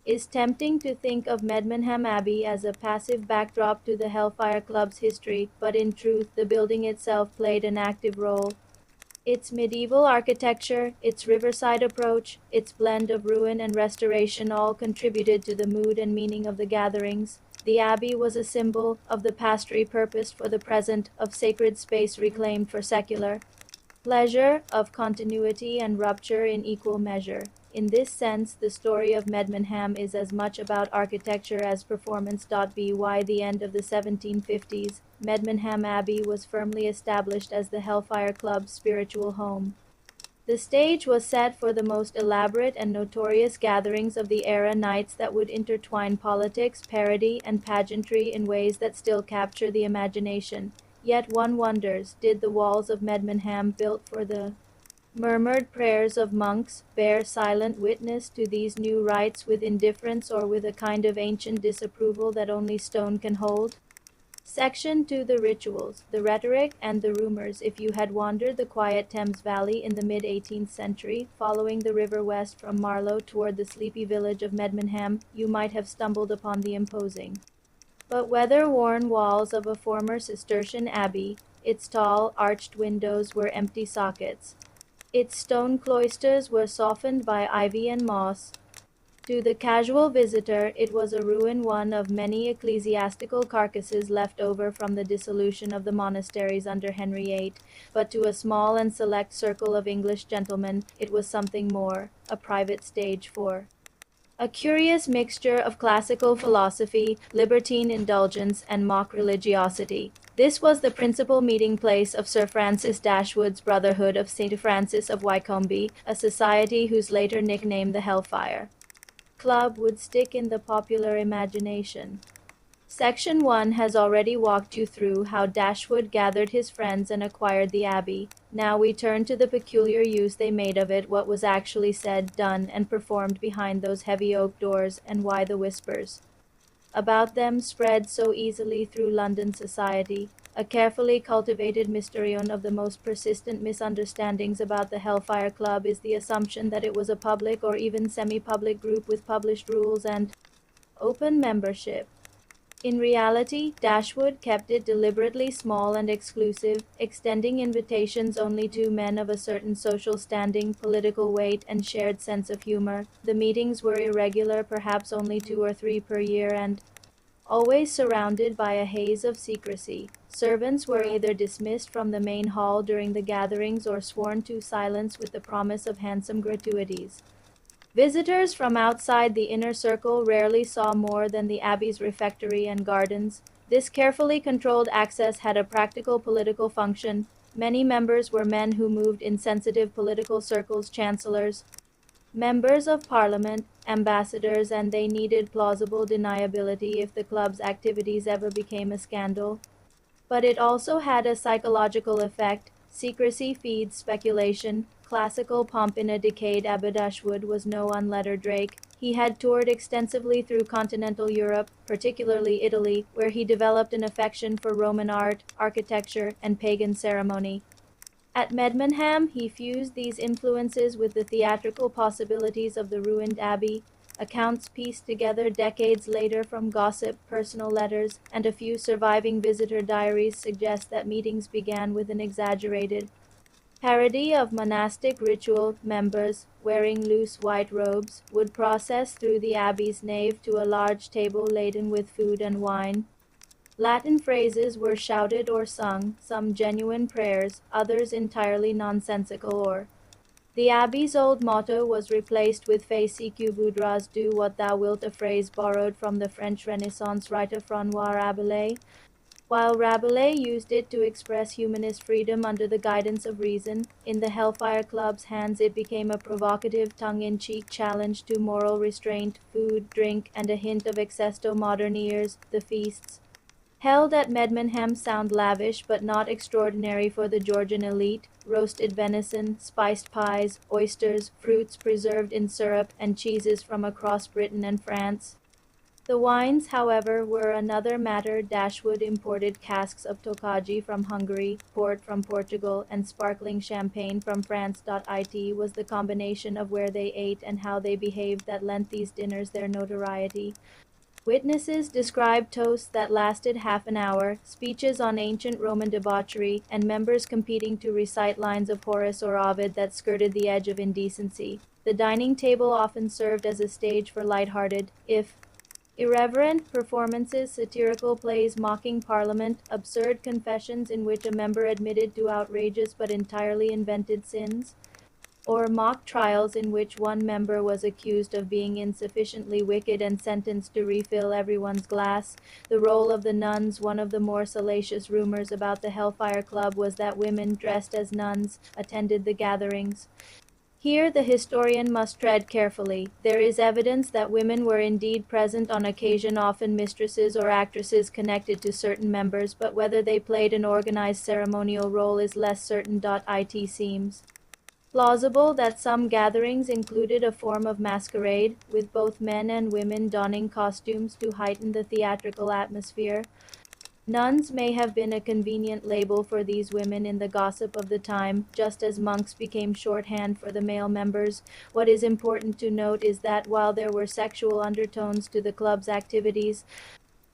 is tempting to think of Medmenham Abbey as a passive backdrop to the Hellfire Club's history, but in truth, the building itself played an active role. Its medieval architecture, its riverside approach, its blend of ruin and restoration all contributed to the mood and meaning of the gatherings. The abbey was a symbol of the past repurposed for the present, of sacred space reclaimed for secular pleasure, of continuity and rupture in equal measure. In this sense, the story of Medmenham is as much about architecture as performance. By the end of the 1750s, Medmenham Abbey was firmly established as the Hellfire Club's spiritual home. The stage was set for the most elaborate and notorious gatherings of the era, nights that would intertwine politics, parody, and pageantry in ways that still capture the imagination. Yet one wonders, did the walls of Medmenham, built for the murmured prayers of monks, bear silent witness to these new rites with indifference or with a kind of ancient disapproval that only stone can hold? Section 2: The Rituals, the Rhetoric, and the Rumors. If you had wandered the quiet Thames Valley in the mid-18th century, following the river west from Marlow toward the sleepy village of Medmenham, you might have stumbled upon the imposing but weather-worn walls of a former Cistercian abbey. Its tall, arched windows were empty sockets. Its stone cloisters were softened by ivy and moss. To the casual visitor, it was a ruin, one of many ecclesiastical carcasses left over from the dissolution of the monasteries under Henry VIII, but to a small and select circle of English gentlemen, it was something more, a private stage for a curious mixture of classical philosophy, libertine indulgence, and mock religiosity. This was the principal meeting place of Sir Francis Dashwood's Brotherhood of St. Francis of Wycombe, a society whose later nickname, the Hellfire Club, would stick in the popular imagination. Section 1 has already walked you through how Dashwood gathered his friends and acquired the abbey. Now we turn to the peculiar use they made of it, what was actually said, done, and performed behind those heavy oak doors, and why the whispers about them spread so easily through London society. A carefully cultivated mysterion of the most persistent misunderstandings about the Hellfire Club is the assumption that it was a public or even semi-public group with published rules and open membership. In reality, Dashwood kept it deliberately small and exclusive, extending invitations only to men of a certain social standing, political weight, and shared sense of humor. The meetings were irregular, perhaps only 2 or 3 per year, and always surrounded by a haze of secrecy. Servants were either dismissed from the main hall during the gatherings or sworn to silence with the promise of handsome gratuities. Visitors from outside the inner circle rarely saw more than the abbey's refectory and gardens. This carefully controlled access had a practical political function. Many members were men who moved in sensitive political circles, chancellors, members of parliament, ambassadors, and they needed plausible deniability if the club's activities ever became a scandal. But it also had a psychological effect. Secrecy feeds speculation. Classical pomp in a decayed Abbot Dashwood was no unlettered Drake. He had toured extensively through continental Europe, particularly Italy, where he developed an affection for Roman art, architecture, and pagan ceremony. At Medmenham, he fused these influences with the theatrical possibilities of the ruined abbey. Accounts pieced together decades later from gossip, personal letters, and a few surviving visitor diaries suggest that meetings began with an exaggerated parody of monastic ritual. Members, wearing loose white robes, would process through the abbey's nave to a large table laden with food and wine. Latin phrases were shouted or sung, some genuine prayers, others entirely nonsensical, or the abbey's old motto was replaced with Fais ce que voudras, do what thou wilt, a phrase borrowed from the French Renaissance writer François Rabelais. While Rabelais used it to express humanist freedom under the guidance of reason, in the Hellfire Club's hands it became a provocative, tongue-in-cheek challenge to moral restraint, food, drink, and a hint of excess to modern ears. The feasts held at Medmenham sound lavish but not extraordinary for the Georgian elite. Roasted venison, spiced pies, oysters, fruits preserved in syrup, and cheeses from across Britain and France. The wines, however, were another matter. Dashwood imported casks of Tokaji from Hungary, port from Portugal, and sparkling champagne from France. It was the combination of where they ate and how they behaved that lent these dinners their notoriety. Witnesses described toasts that lasted half an hour, speeches on ancient Roman debauchery, and members competing to recite lines of Horace or Ovid that skirted the edge of indecency. The dining table often served as a stage for light-hearted, if irreverent, performances, satirical plays mocking Parliament, absurd confessions in which a member admitted to outrageous but entirely invented sins, or mock trials in which one member was accused of being insufficiently wicked and sentenced to refill everyone's glass. The role of the nuns. One of the more salacious rumors about the Hellfire Club was that women dressed as nuns attended the gatherings. Here the historian must tread carefully. There is evidence that women were indeed present on occasion, often mistresses or actresses connected to certain members, but whether they played an organized ceremonial role is less certain. It seems plausible that some gatherings included a form of masquerade, with both men and women donning costumes to heighten the theatrical atmosphere. Nuns may have been a convenient label for these women in the gossip of the time, just as monks became shorthand for the male members. What is important to note is that while there were sexual undertones to the club's activities,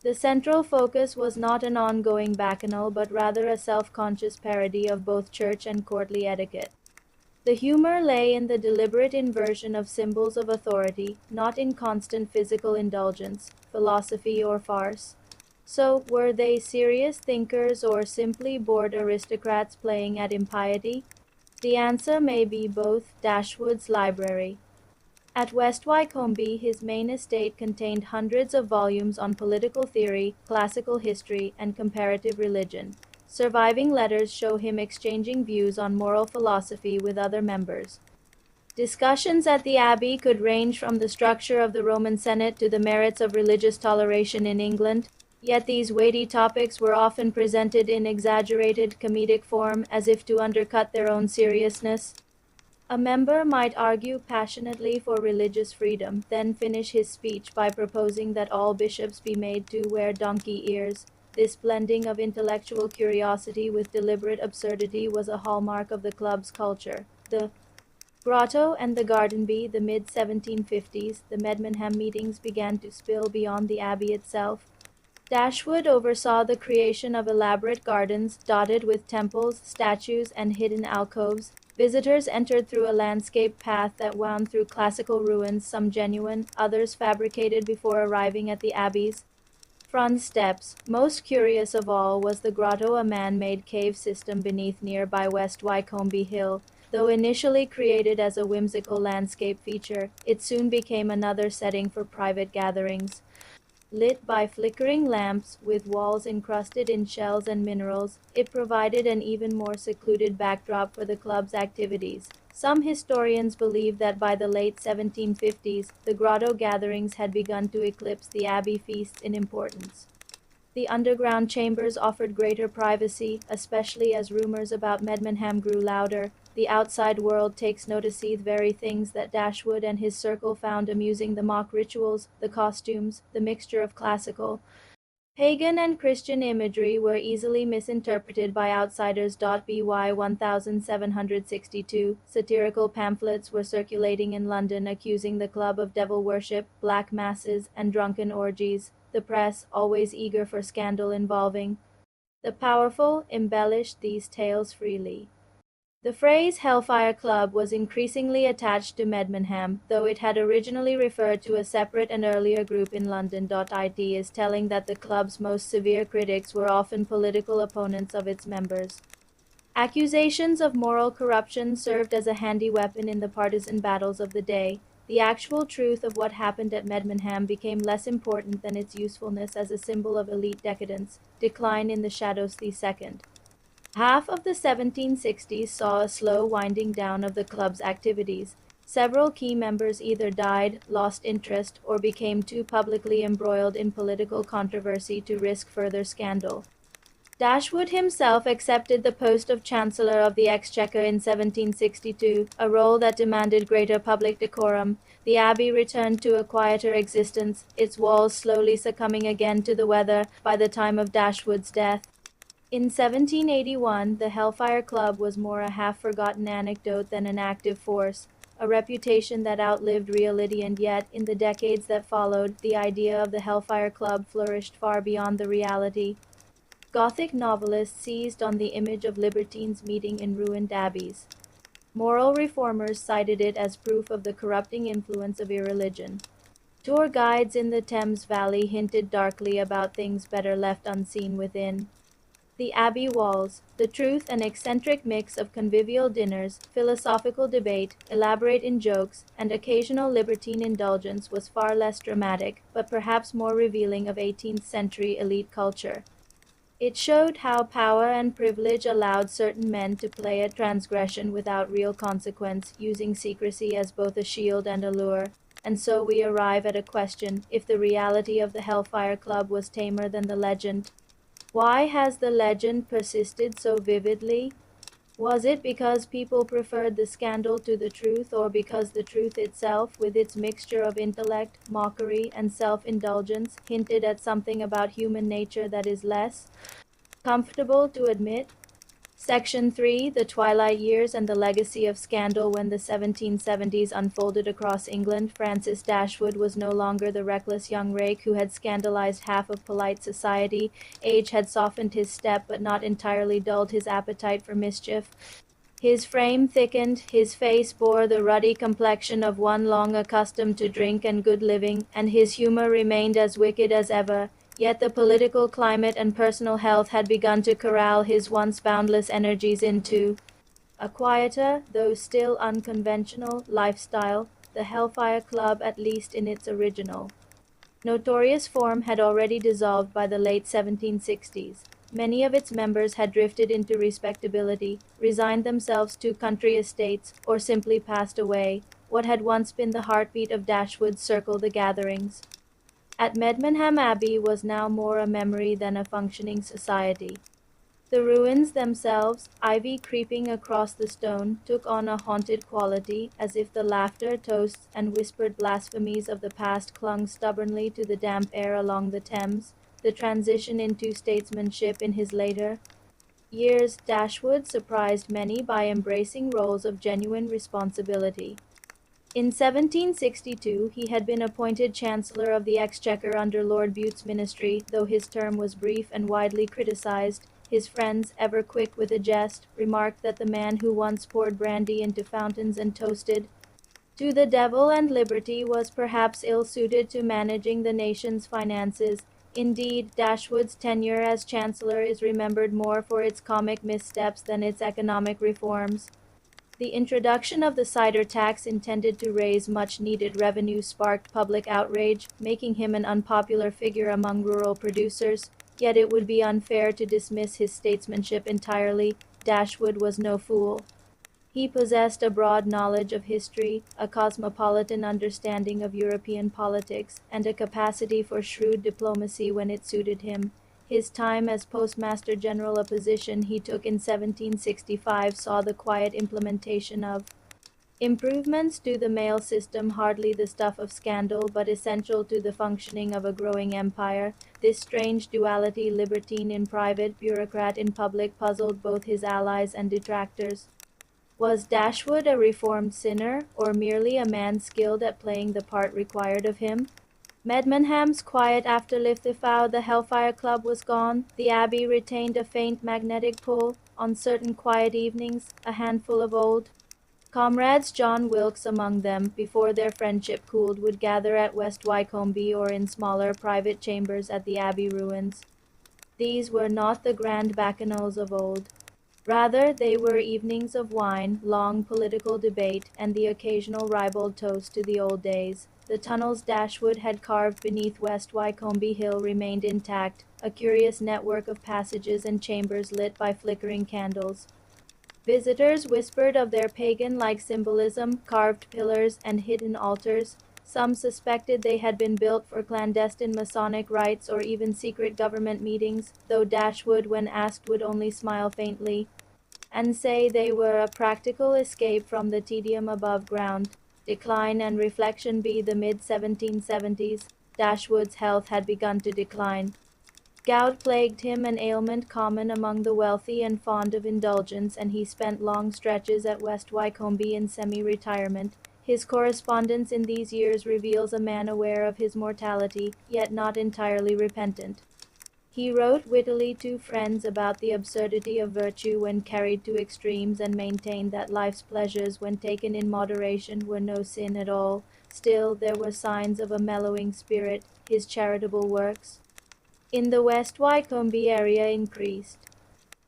the central focus was not an ongoing bacchanal, but rather a self-conscious parody of both church and courtly etiquette. The humor lay in the deliberate inversion of symbols of authority, not in constant physical indulgence, philosophy, or farce. So, were they serious thinkers or simply bored aristocrats playing at impiety? The answer may be both. Dashwood's library. At West Wycombe, his main estate contained hundreds of volumes on political theory, classical history, and comparative religion. Surviving letters show him exchanging views on moral philosophy with other members. Discussions at the Abbey could range from the structure of the Roman Senate to the merits of religious toleration in England, yet these weighty topics were often presented in exaggerated comedic form as if to undercut their own seriousness. A member might argue passionately for religious freedom, then finish his speech by proposing that all bishops be made to wear donkey ears. This blending of intellectual curiosity with deliberate absurdity was a hallmark of the club's culture. The Grotto and the Garden Bee, the mid-1750s, the Medmenham meetings began to spill beyond the abbey itself. Dashwood oversaw the creation of elaborate gardens dotted with temples, statues, and hidden alcoves. Visitors entered through a landscape path that wound through classical ruins, some genuine, others fabricated before arriving at the abbey's front steps. Most curious of all was the grotto, a man-made cave system beneath nearby West Wycombe Hill. Though initially created as a whimsical landscape feature, it soon became another setting for private gatherings. Lit by flickering lamps, with walls encrusted in shells and minerals, it provided an even more secluded backdrop for the club's activities. Some historians believe that by the late 1750s, the grotto gatherings had begun to eclipse the abbey feasts in importance. The underground chambers offered greater privacy, especially as rumors about Medmenham grew louder. The outside world takes note to see the very things that Dashwood and his circle found amusing: the mock rituals, the costumes, the mixture of classical, pagan and Christian imagery were easily misinterpreted by outsiders. By 1762, satirical pamphlets were circulating in London accusing the club of devil worship, black masses, and drunken orgies. The press, always eager for scandal involving the powerful, embellished these tales freely. The phrase Hellfire Club was increasingly attached to Medmenham, though it had originally referred to a separate and earlier group in London. It is telling that the club's most severe critics were often political opponents of its members. Accusations of moral corruption served as a handy weapon in the partisan battles of the day. The actual truth of what happened at Medmenham became less important than its usefulness as a symbol of elite decadence. Decline in the shadows. The second half of the 1760s saw a slow winding down of the club's activities. Several key members either died, lost interest, or became too publicly embroiled in political controversy to risk further scandal. Dashwood himself accepted the post of Chancellor of the Exchequer in 1762, a role that demanded greater public decorum. The abbey returned to a quieter existence, its walls slowly succumbing again to the weather by the time of Dashwood's death. In 1781, the Hellfire Club was more a half-forgotten anecdote than an active force, a reputation that outlived reality, and yet, in the decades that followed, the idea of the Hellfire Club flourished far beyond the reality. Gothic novelists seized on the image of libertines meeting in ruined abbeys. Moral reformers cited it as proof of the corrupting influence of irreligion. Tour guides in the Thames Valley hinted darkly about things better left unseen within. The abbey walls, the truth, an eccentric mix of convivial dinners, philosophical debate, elaborate in-jokes, and occasional libertine indulgence, was far less dramatic, but perhaps more revealing of 18th-century elite culture. It showed how power and privilege allowed certain men to play at transgression without real consequence, using secrecy as both a shield and a lure. And so we arrive at a question: if the reality of the Hellfire Club was tamer than the legend, why has the legend persisted so vividly? Was it because people preferred the scandal to the truth, or because the truth itself, with its mixture of intellect, mockery, and self-indulgence, hinted at something about human nature that is less comfortable to admit? Section 3: The Twilight Years and the Legacy of Scandal. When the 1770s unfolded across England, Francis Dashwood was no longer the reckless young rake who had scandalized half of polite society. Age had softened his step, but not entirely dulled his appetite for mischief. His frame thickened, his face bore the ruddy complexion of one long accustomed to drink and good living, and his humor remained as wicked as ever. Yet the political climate and personal health had begun to corral his once boundless energies into a quieter, though still unconventional, lifestyle, the Hellfire Club at least in its original notorious form had already dissolved by the late 1760s. Many of its members had drifted into respectability, resigned themselves to country estates, or simply passed away. What had once been the heartbeat of Dashwood's circled the gatherings. At Medmenham Abbey was now more a memory than a functioning society. The ruins themselves, ivy creeping across the stone, took on a haunted quality, as if the laughter, toasts, and whispered blasphemies of the past clung stubbornly to the damp air along the Thames. The transition into statesmanship in his later years, Dashwood surprised many by embracing roles of genuine responsibility. In 1762 he had been appointed Chancellor of the Exchequer under Lord Bute's ministry, though his term was brief and widely criticized. His friends, ever quick with a jest, remarked that the man who once poured brandy into fountains and toasted to the devil and liberty was perhaps ill-suited to managing the nation's finances. Indeed, Dashwood's tenure as Chancellor is remembered more for its comic missteps than its economic reforms. The introduction of the cider tax intended to raise much-needed revenue sparked public outrage, making him an unpopular figure among rural producers. Yet it would be unfair to dismiss his statesmanship entirely. Dashwood was no fool. He possessed a broad knowledge of history, a cosmopolitan understanding of European politics, and a capacity for shrewd diplomacy when it suited him. His time as Postmaster General, a position he took in 1765, saw the quiet implementation of improvements to the mail system, hardly the stuff of scandal, but essential to the functioning of a growing empire. This strange duality, libertine in private, bureaucrat in public, puzzled both his allies and detractors. Was Dashwood a reformed sinner, or merely a man skilled at playing the part required of him? Medmenham's quiet after Lithgow, the Hellfire Club was gone. The Abbey retained a faint magnetic pull. On certain quiet evenings, a handful of old comrades, John Wilkes among them, before their friendship cooled, would gather at West Wycombe or in smaller private chambers at the Abbey ruins. These were not the grand bacchanals of old. Rather, they were evenings of wine, long political debate, and the occasional ribald toast to the old days. The tunnels Dashwood had carved beneath West Wycombe Hill remained intact, a curious network of passages and chambers lit by flickering candles. Visitors whispered of their pagan-like symbolism, carved pillars, and hidden altars. Some suspected they had been built for clandestine Masonic rites or even secret government meetings, though Dashwood, when asked, would only smile faintly and say they were a practical escape from the tedium above ground. Decline and reflection. By the mid-1770s, Dashwood's health had begun to decline. Gout plagued him, an ailment common among the wealthy and fond of indulgence, and he spent long stretches at West Wycombe in semi-retirement. His correspondence in these years reveals a man aware of his mortality, yet not entirely repentant. He wrote wittily to friends about the absurdity of virtue when carried to extremes, and maintained that life's pleasures, when taken in moderation, were no sin at all. Still, there were signs of a mellowing spirit. His charitable works in the West Wycombe area increased.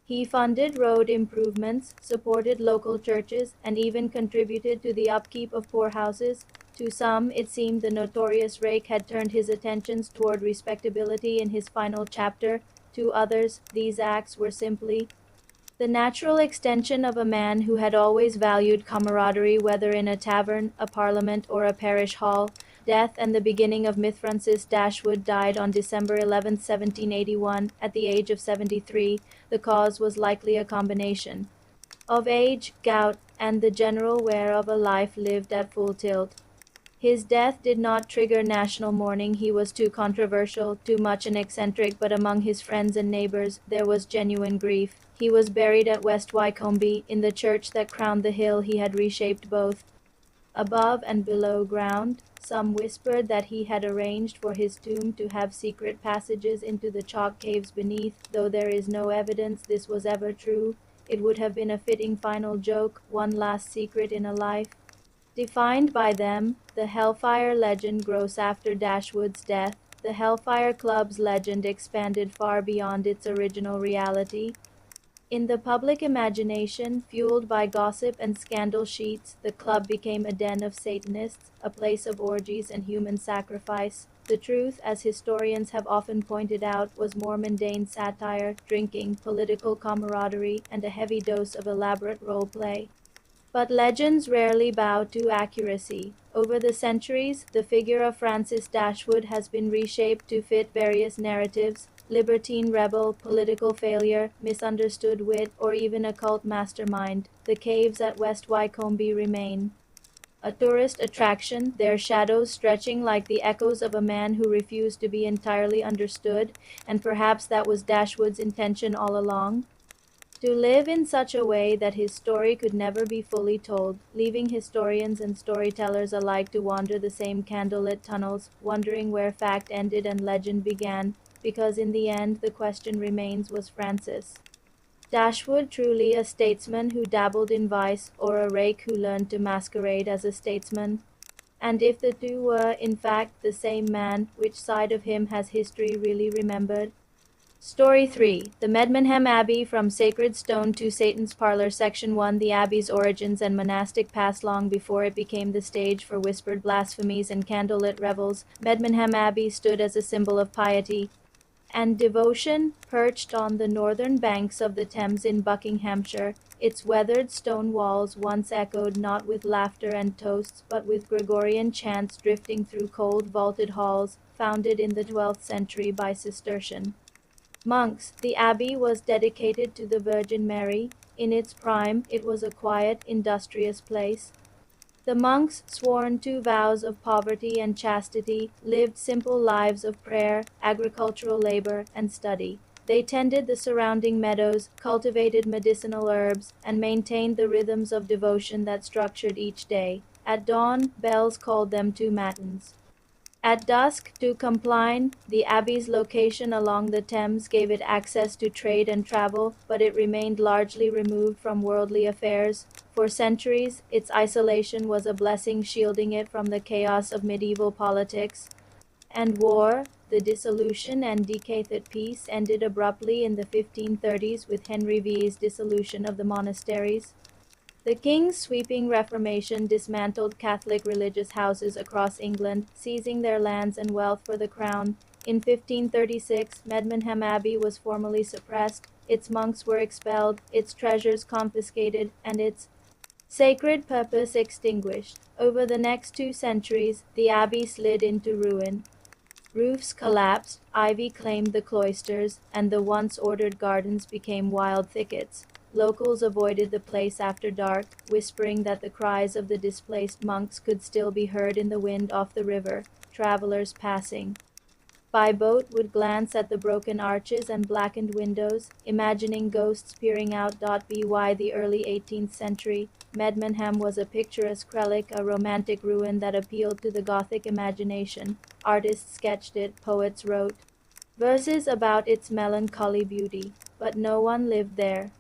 He funded road improvements, supported local churches, and even contributed to the upkeep of poorhouses. To some, it seemed the notorious rake had turned his attentions toward respectability in his final chapter. To others, these acts were simply the natural extension of a man who had always valued camaraderie, whether in a tavern, a parliament, or a parish hall. Death and the beginning of myth. Francis Dashwood died on December 11, 1781, at the age of 73. The cause was likely a combination of age, gout, and the general wear of a life lived at full tilt. His death did not trigger national mourning. He was too controversial, too much an eccentric, but among his friends and neighbors there was genuine grief. He was buried at West Wycombe. In the church that crowned the hill he had reshaped both above and below ground. Some whispered that he had arranged for his tomb to have secret passages into the chalk caves beneath, though there is no evidence this was ever true. it would have been a fitting final joke, one last secret in a life. Defined by them, the Hellfire legend grows after Dashwood's death. The Hellfire Club's legend expanded far beyond its original reality. In the public imagination, fueled by gossip and scandal sheets, the club became a den of Satanists, a place of orgies and human sacrifice. The truth, as historians have often pointed out, was more mundane satire, drinking, political camaraderie, and a heavy dose of elaborate role-play. But legends rarely bow to accuracy. Over the centuries, the figure of Francis Dashwood has been reshaped to fit various narratives: libertine rebel, political failure, misunderstood wit, or even occult mastermind. The caves at West Wycombe remain a tourist attraction, their shadows stretching like the echoes of a man who refused to be entirely understood, and perhaps that was Dashwood's intention all along. To live in such a way that his story could never be fully told, leaving historians and storytellers alike to wander the same candlelit tunnels, wondering where fact ended and legend began, because in the end the question remains, was Francis Dashwood truly a statesman who dabbled in vice, or a rake who learned to masquerade as a statesman? And if the two were, in fact, the same man, which side of him has history really remembered? Story 3: The Medmenham Abbey, From Sacred Stone to Satan's Parlor. Section 1: The Abbey's origins and monastic past. Long before it became the stage for whispered blasphemies and candlelit revels, Medmenham Abbey stood as a symbol of piety and devotion. Perched on the northern banks of the Thames in Buckinghamshire, its weathered stone walls once echoed not with laughter and toasts, but with Gregorian chants drifting through cold vaulted halls. Founded in the 12th century by Cistercian monks, the abbey was dedicated to the Virgin Mary. In its prime, it was a quiet, industrious place. The monks, sworn to vows of poverty and chastity, lived simple lives of prayer, agricultural labor, and study. They tended the surrounding meadows, cultivated medicinal herbs, and maintained the rhythms of devotion that structured each day. At dawn, bells called them to matins. At dusk, to Compline, the abbey's location along the Thames gave it access to trade and travel, but it remained largely removed from worldly affairs. For centuries, its isolation was a blessing, shielding it from the chaos of medieval politics and war. The dissolution and decayed peace ended abruptly in the 1530s with Henry VI's dissolution of the monasteries. The king's sweeping reformation dismantled Catholic religious houses across England, seizing their lands and wealth for the crown. In 1536, Medmenham Abbey was formally suppressed, its monks were expelled, its treasures confiscated, and its sacred purpose extinguished. Over the next 2 centuries, the abbey slid into ruin. Roofs collapsed, ivy claimed the cloisters, and the once ordered gardens became wild thickets. Locals avoided the place after dark, whispering that the cries of the displaced monks could still be heard in the wind off the river. Travelers passing by boat would glance at the broken arches and blackened windows, imagining ghosts peering out. By the early 18th century, Medmenham was a picturesque relic, a romantic ruin that appealed to the Gothic imagination. Artists sketched it, poets wrote verses about its melancholy beauty, but no one lived there.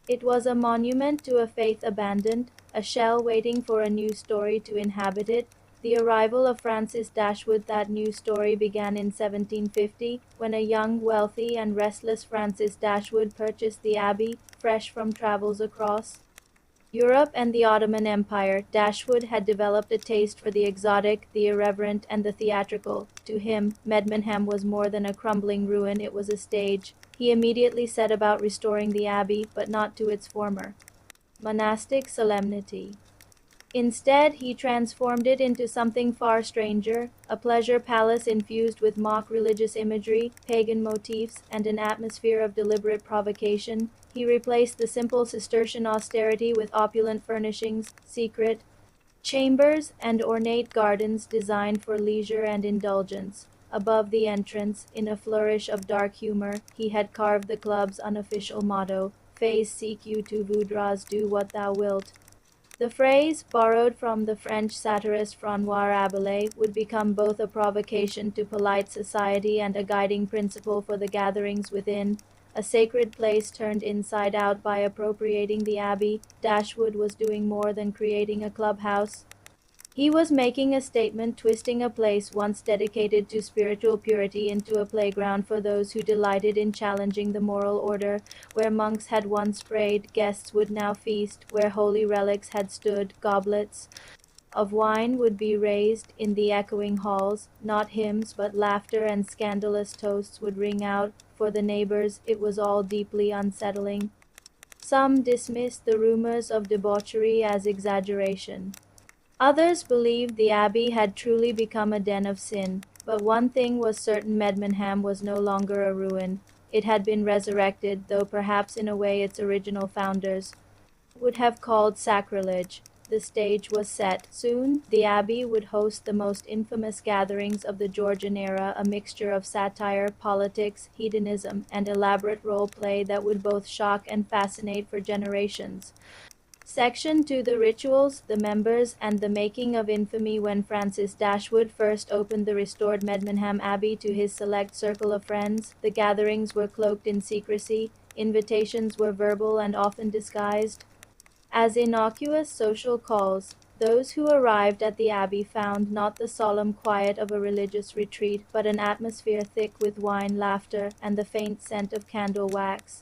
It was a monument to a faith abandoned, a shell waiting for a new story to inhabit it. The arrival of Francis Dashwood. That new story began in 1750, when a young, wealthy, and restless Francis Dashwood purchased the abbey, fresh from travels across Europe and the Ottoman Empire. Dashwood had developed a taste for the exotic, the irreverent, and the theatrical. To him, Medmenham was more than a crumbling ruin, it was a stage. He immediately set about restoring the abbey, but not to its former monastic solemnity. Instead, he transformed it into something far stranger, a pleasure palace infused with mock religious imagery, pagan motifs, and an atmosphere of deliberate provocation. He replaced the simple Cistercian austerity with opulent furnishings, secret chambers, and ornate gardens designed for leisure and indulgence. Above the entrance, in a flourish of dark humor, he had carved the club's unofficial motto, Fais ce que tu voudras, do what thou wilt. The phrase, borrowed from the French satirist François Rabelais, would become both a provocation to polite society and a guiding principle for the gatherings within. a sacred place turned inside out by appropriating the abbey. Dashwood was doing more than creating a clubhouse. He was making a statement, twisting a place once dedicated to spiritual purity into a playground for those who delighted in challenging the moral order. Where monks had once prayed, guests would now feast. Where holy relics had stood, goblets of wine would be raised in the echoing halls. Not hymns, but laughter and scandalous toasts would ring out. For the neighbors, it was all deeply unsettling. Some dismissed the rumors of debauchery as exaggeration. Others believed the abbey had truly become a den of sin. But one thing was certain: Medmenham was no longer a ruin. It had been resurrected, though perhaps in a way its original founders would have called sacrilege. The stage was set. Soon the abbey would host the most infamous gatherings of the Georgian era, a mixture of satire, politics, hedonism, and elaborate role play that would both shock and fascinate for generations. Section 2: The rituals, the members, and the making of infamy. When Francis Dashwood first opened the restored Medmenham Abbey to his select circle of friends, the gatherings were cloaked in secrecy. Invitations were verbal and often disguised as innocuous social calls. Those who arrived at the abbey found not the solemn quiet of a religious retreat, but an atmosphere thick with wine, laughter, and the faint scent of candle wax.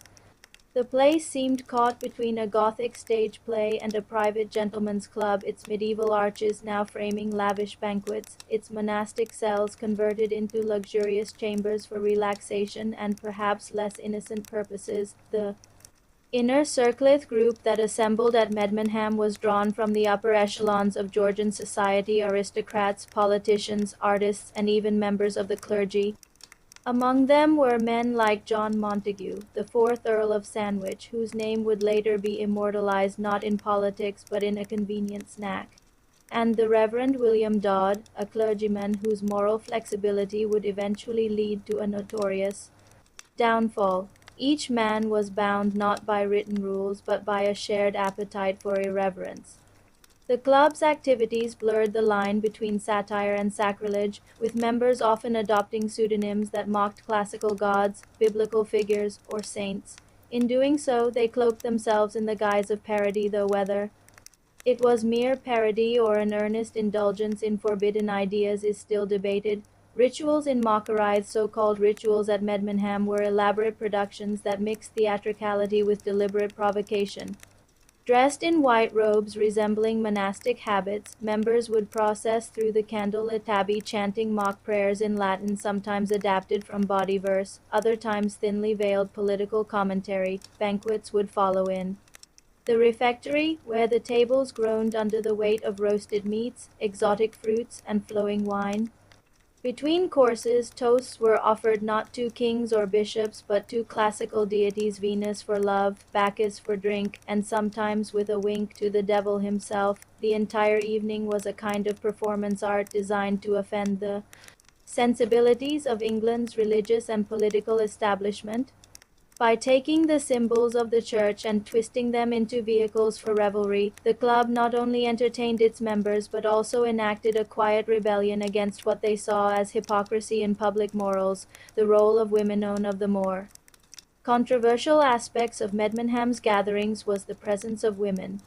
The place seemed caught between a Gothic stage play and a private gentleman's club, its medieval arches now framing lavish banquets, its monastic cells converted into luxurious chambers for relaxation and perhaps less innocent purposes. The inner circlith group that assembled at Medmenham was drawn from the upper echelons of Georgian society: aristocrats, politicians, artists, and even members of the clergy. Among them were men like John Montague, the fourth Earl of Sandwich, whose name would later be immortalized not in politics but in a convenient snack, and the Reverend William Dodd, a clergyman whose moral flexibility would eventually lead to a notorious downfall. Each man was bound not by written rules but by a shared appetite for irreverence. The club's activities blurred the line between satire and sacrilege, with members often adopting pseudonyms that mocked classical gods, biblical figures, or saints. In doing so, they cloaked themselves in the guise of parody, though whether it was mere parody or an earnest indulgence in forbidden ideas is still debated. Rituals in mockery, so-called rituals at Medmenham, were elaborate productions that mixed theatricality with deliberate provocation. Dressed in white robes resembling monastic habits, members would process through the candlelit abbey chanting mock prayers in Latin, sometimes adapted from bawdy verse, other times thinly veiled political commentary. Banquets would follow in the refectory, where the tables groaned under the weight of roasted meats, exotic fruits, and flowing wine. Between courses, toasts were offered not to kings or bishops, but to classical deities: Venus for love, Bacchus for drink, and sometimes, with a wink, to the devil himself. The entire evening was a kind of performance art designed to offend the sensibilities of England's religious and political establishment. By taking the symbols of the church and twisting them into vehicles for revelry, the club not only entertained its members but also enacted a quiet rebellion against what they saw as hypocrisy in public morals, the role of women. One of the more controversial aspects of Medmenham's gatherings was the presence of women.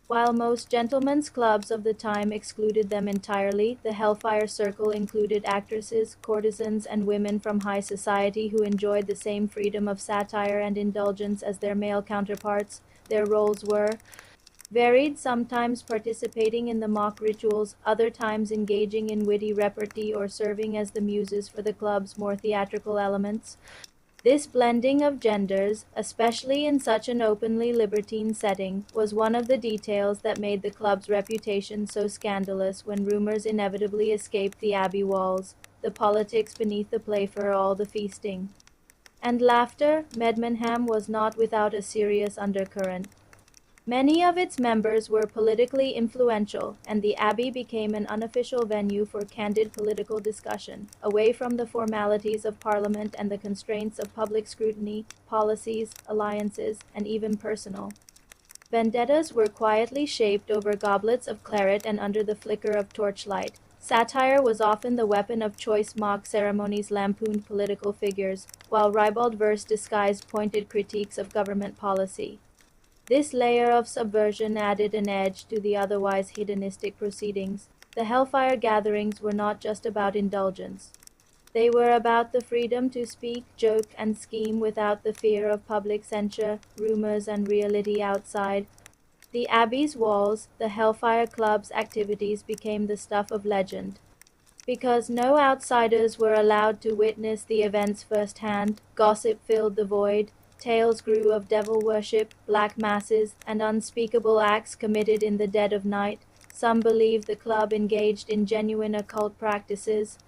While most gentlemen's clubs of the time excluded them entirely, the Hellfire Circle included actresses, courtesans, and women from high society who enjoyed the same freedom of satire and indulgence as their male counterparts. Their roles were varied, sometimes participating in the mock rituals, other times engaging in witty repartee or serving as the muses for the club's more theatrical elements. This blending of genders, especially in such an openly libertine setting, was one of the details that made the club's reputation so scandalous when rumors inevitably escaped the abbey walls. The politics beneath the play, for all the feasting and laughter, Medmenham was not without a serious undercurrent. Many of its members were politically influential, and the abbey became an unofficial venue for candid political discussion, away from the formalities of parliament and the constraints of public scrutiny. Policies, alliances, and even personal vendettas were quietly shaped over goblets of claret and under the flicker of torchlight. Satire was often the weapon of choice. Mock ceremonies lampooned political figures, while ribald verse disguised pointed critiques of government policy. This layer of subversion added an edge to the otherwise hedonistic proceedings. The Hellfire gatherings were not just about indulgence. They were about the freedom to speak, joke, and scheme without the fear of public censure, rumors, and reality outside. The Abbey's walls, the Hellfire Club's activities became the stuff of legend. Because no outsiders were allowed to witness the events firsthand, gossip filled the void, tales grew of devil worship, black masses, and unspeakable acts committed in the dead of night. Some believed the club engaged in genuine occult practices.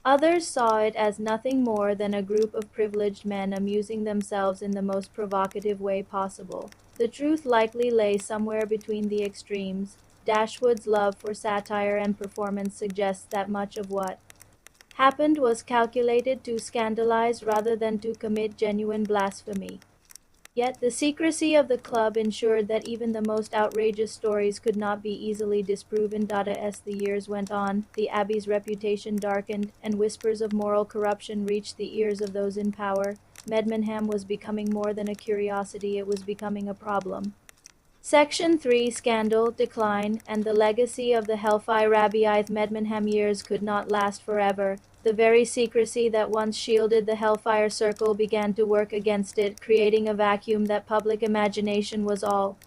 Others saw it as nothing more than a group of privileged men amusing themselves in the most provocative way possible. The truth likely lay somewhere between the extremes. Dashwood's love for satire and performance suggests that much of what happened was calculated to scandalize rather than to commit genuine blasphemy. Yet the secrecy of the club ensured that even the most outrageous stories could not be easily disproven. As the years went on, the Abbey's reputation darkened, and whispers of moral corruption reached the ears of those in power. Medmenham was becoming more than a curiosity, it was becoming a problem. Section 3 Scandal, Decline, and the legacy of the Hellfire Rabbiith Medmenham years could not last forever. The very secrecy that once shielded the Hellfire Circle began to work against it, creating a vacuum that public imagination was all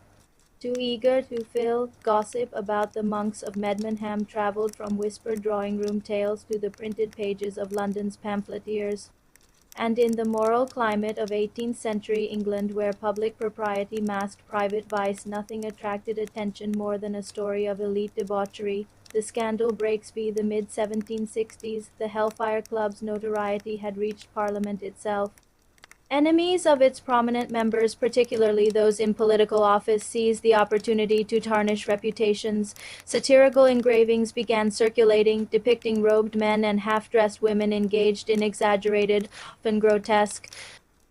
too eager to fill. Gossip about the monks of Medmenham travelled from whispered drawing-room tales to the printed pages of London's pamphleteers. And in the moral climate of 18th-century England, where public propriety masked private vice, nothing attracted attention more than a story of elite debauchery. The scandal breaks by the mid-1760s. The Hellfire Club's notoriety had reached Parliament itself. Enemies of its prominent members, particularly those in political office, seized the opportunity to tarnish reputations. Satirical engravings began circulating, depicting robed men and half-dressed women engaged in exaggerated, often grotesque,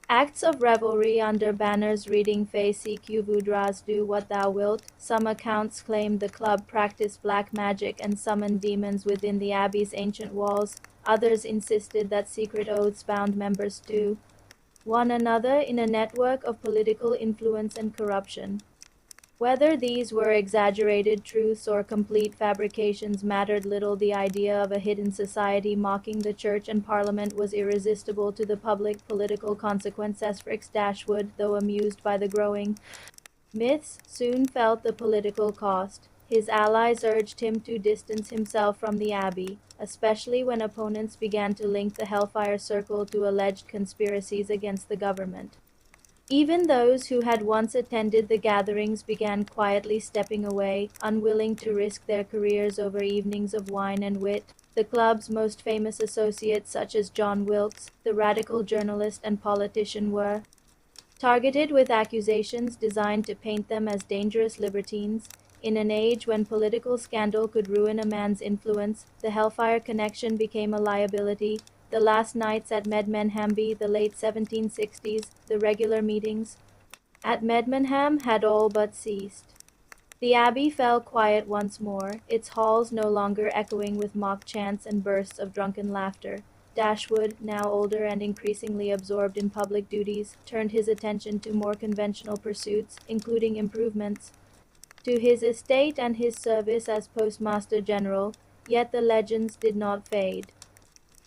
acts of revelry under banners reading Fais ce que voudras, do what thou wilt. Some accounts claimed the club practiced black magic and summoned demons within the Abbey's ancient walls. Others insisted that secret oaths bound members to one another in a network of political influence and corruption. Whether these were exaggerated truths or complete fabrications mattered little. The idea of a hidden society mocking the church and parliament was irresistible to the public. Political consequences. Dashwood, though amused by the growing myths, soon felt the political cost. His allies urged him to distance himself from the Abbey, especially when opponents began to link the Hellfire Circle to alleged conspiracies against the government. Even those who had once attended the gatherings began quietly stepping away, unwilling to risk their careers over evenings of wine and wit. The club's most famous associates, such as John Wilkes, the radical journalist and politician, were targeted with accusations designed to paint them as dangerous libertines. In an age when political scandal could ruin a man's influence, the Hellfire connection became a liability. The last nights at Medmenham, the late 1760s, the regular meetings at Medmenham had all but ceased. The Abbey fell quiet once more, its halls no longer echoing with mock chants and bursts of drunken laughter. Dashwood, now older and increasingly absorbed in public duties, turned his attention to more conventional pursuits, including improvements to his estate and his service as Postmaster General. Yet the legends did not fade.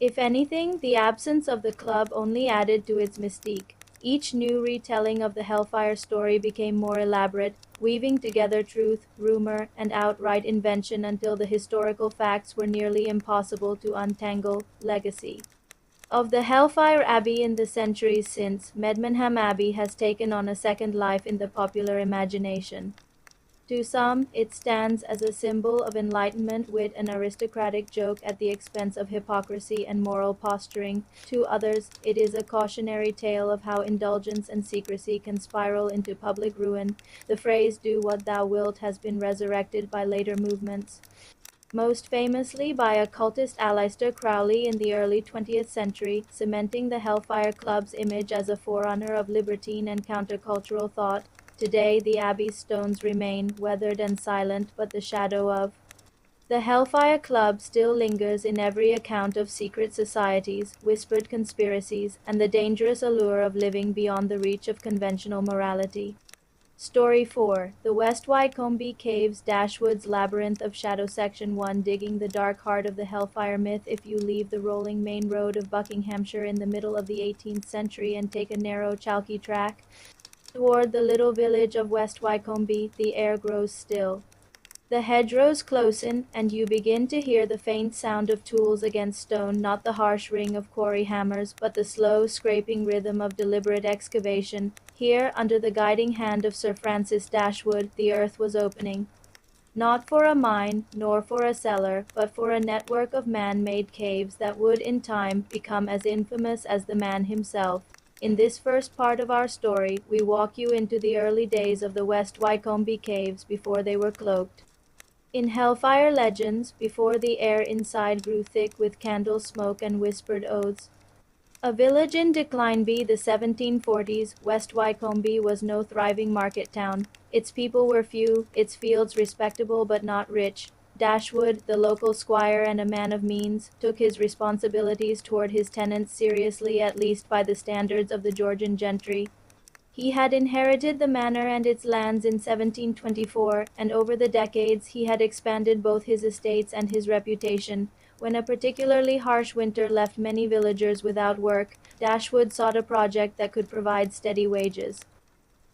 If anything, the absence of the club only added to its mystique. Each new retelling of the Hellfire story became more elaborate, weaving together truth, rumor, and outright invention until the historical facts were nearly impossible to untangle. Legacy of the Hellfire Abbey. In the centuries since, Medmenham Abbey has taken on a second life in the popular imagination. To some, it stands as a symbol of enlightenment, wit, and aristocratic joke at the expense of hypocrisy and moral posturing. To others, it is a cautionary tale of how indulgence and secrecy can spiral into public ruin. The phrase, "do what thou wilt," has been resurrected by later movements, most famously by occultist Aleister Crowley in the early 20th century, cementing the Hellfire Club's image as a forerunner of libertine and countercultural thought. Today, the Abbey's stones remain, weathered and silent, but the shadow of The Hellfire Club still lingers in every account of secret societies, whispered conspiracies, and the dangerous allure of living beyond the reach of conventional morality. Story 4: The West Wycombe Caves, Dashwood's Labyrinth of Shadow. Section 1: Digging the dark heart of the Hellfire myth. If you leave the rolling main road of Buckinghamshire in the middle of the 18th century and take a narrow chalky track toward the little village of West Wycombe, the air grows still. The hedgerows closen, and you begin to hear the faint sound of tools against stone, not the harsh ring of quarry hammers, but the slow, scraping rhythm of deliberate excavation. Here, under the guiding hand of Sir Francis Dashwood, the earth was opening. Not for a mine, nor for a cellar, but for a network of man-made caves that would, in time, become as infamous as the man himself. In this first part of our story, we walk you into the early days of the West Wycombe Caves before they were cloaked in Hellfire legends, before the air inside grew thick with candle smoke and whispered oaths. A village in decline. By the 1740s, West Wycombe was no thriving market town. Its people were few, its fields respectable but not rich. Dashwood, the local squire and a man of means, took his responsibilities toward his tenants seriously, at least by the standards of the Georgian gentry. He had inherited the manor and its lands in 1724, and over the decades he had expanded both his estates and his reputation. When a particularly harsh winter left many villagers without work, Dashwood sought a project that could provide steady wages.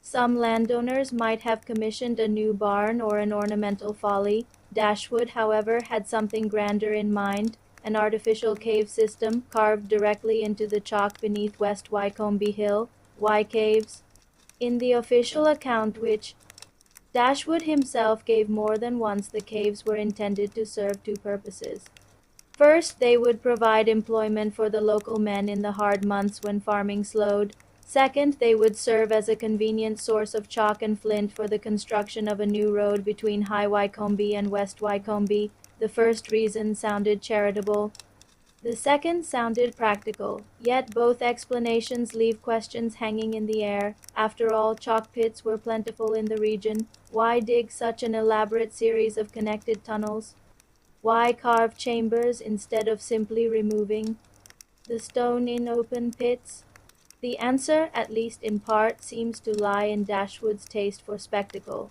Some landowners might have commissioned a new barn or an ornamental folly. Dashwood, however, had something grander in mind, an artificial cave system carved directly into the chalk beneath West Wycombe Hill. Why caves? In the official account, which Dashwood himself gave more than once, the caves were intended to serve two purposes. First, they would provide employment for the local men in the hard months when farming slowed. Second, they would serve as a convenient source of chalk and flint for the construction of a new road between High Wycombe and West Wycombe. The first reason sounded charitable. The second sounded practical, yet both explanations leave questions hanging in the air. After all, chalk pits were plentiful in the region. Why dig such an elaborate series of connected tunnels? Why carve chambers instead of simply removing the stone in open pits? The answer, at least in part, seems to lie in Dashwood's taste for spectacle.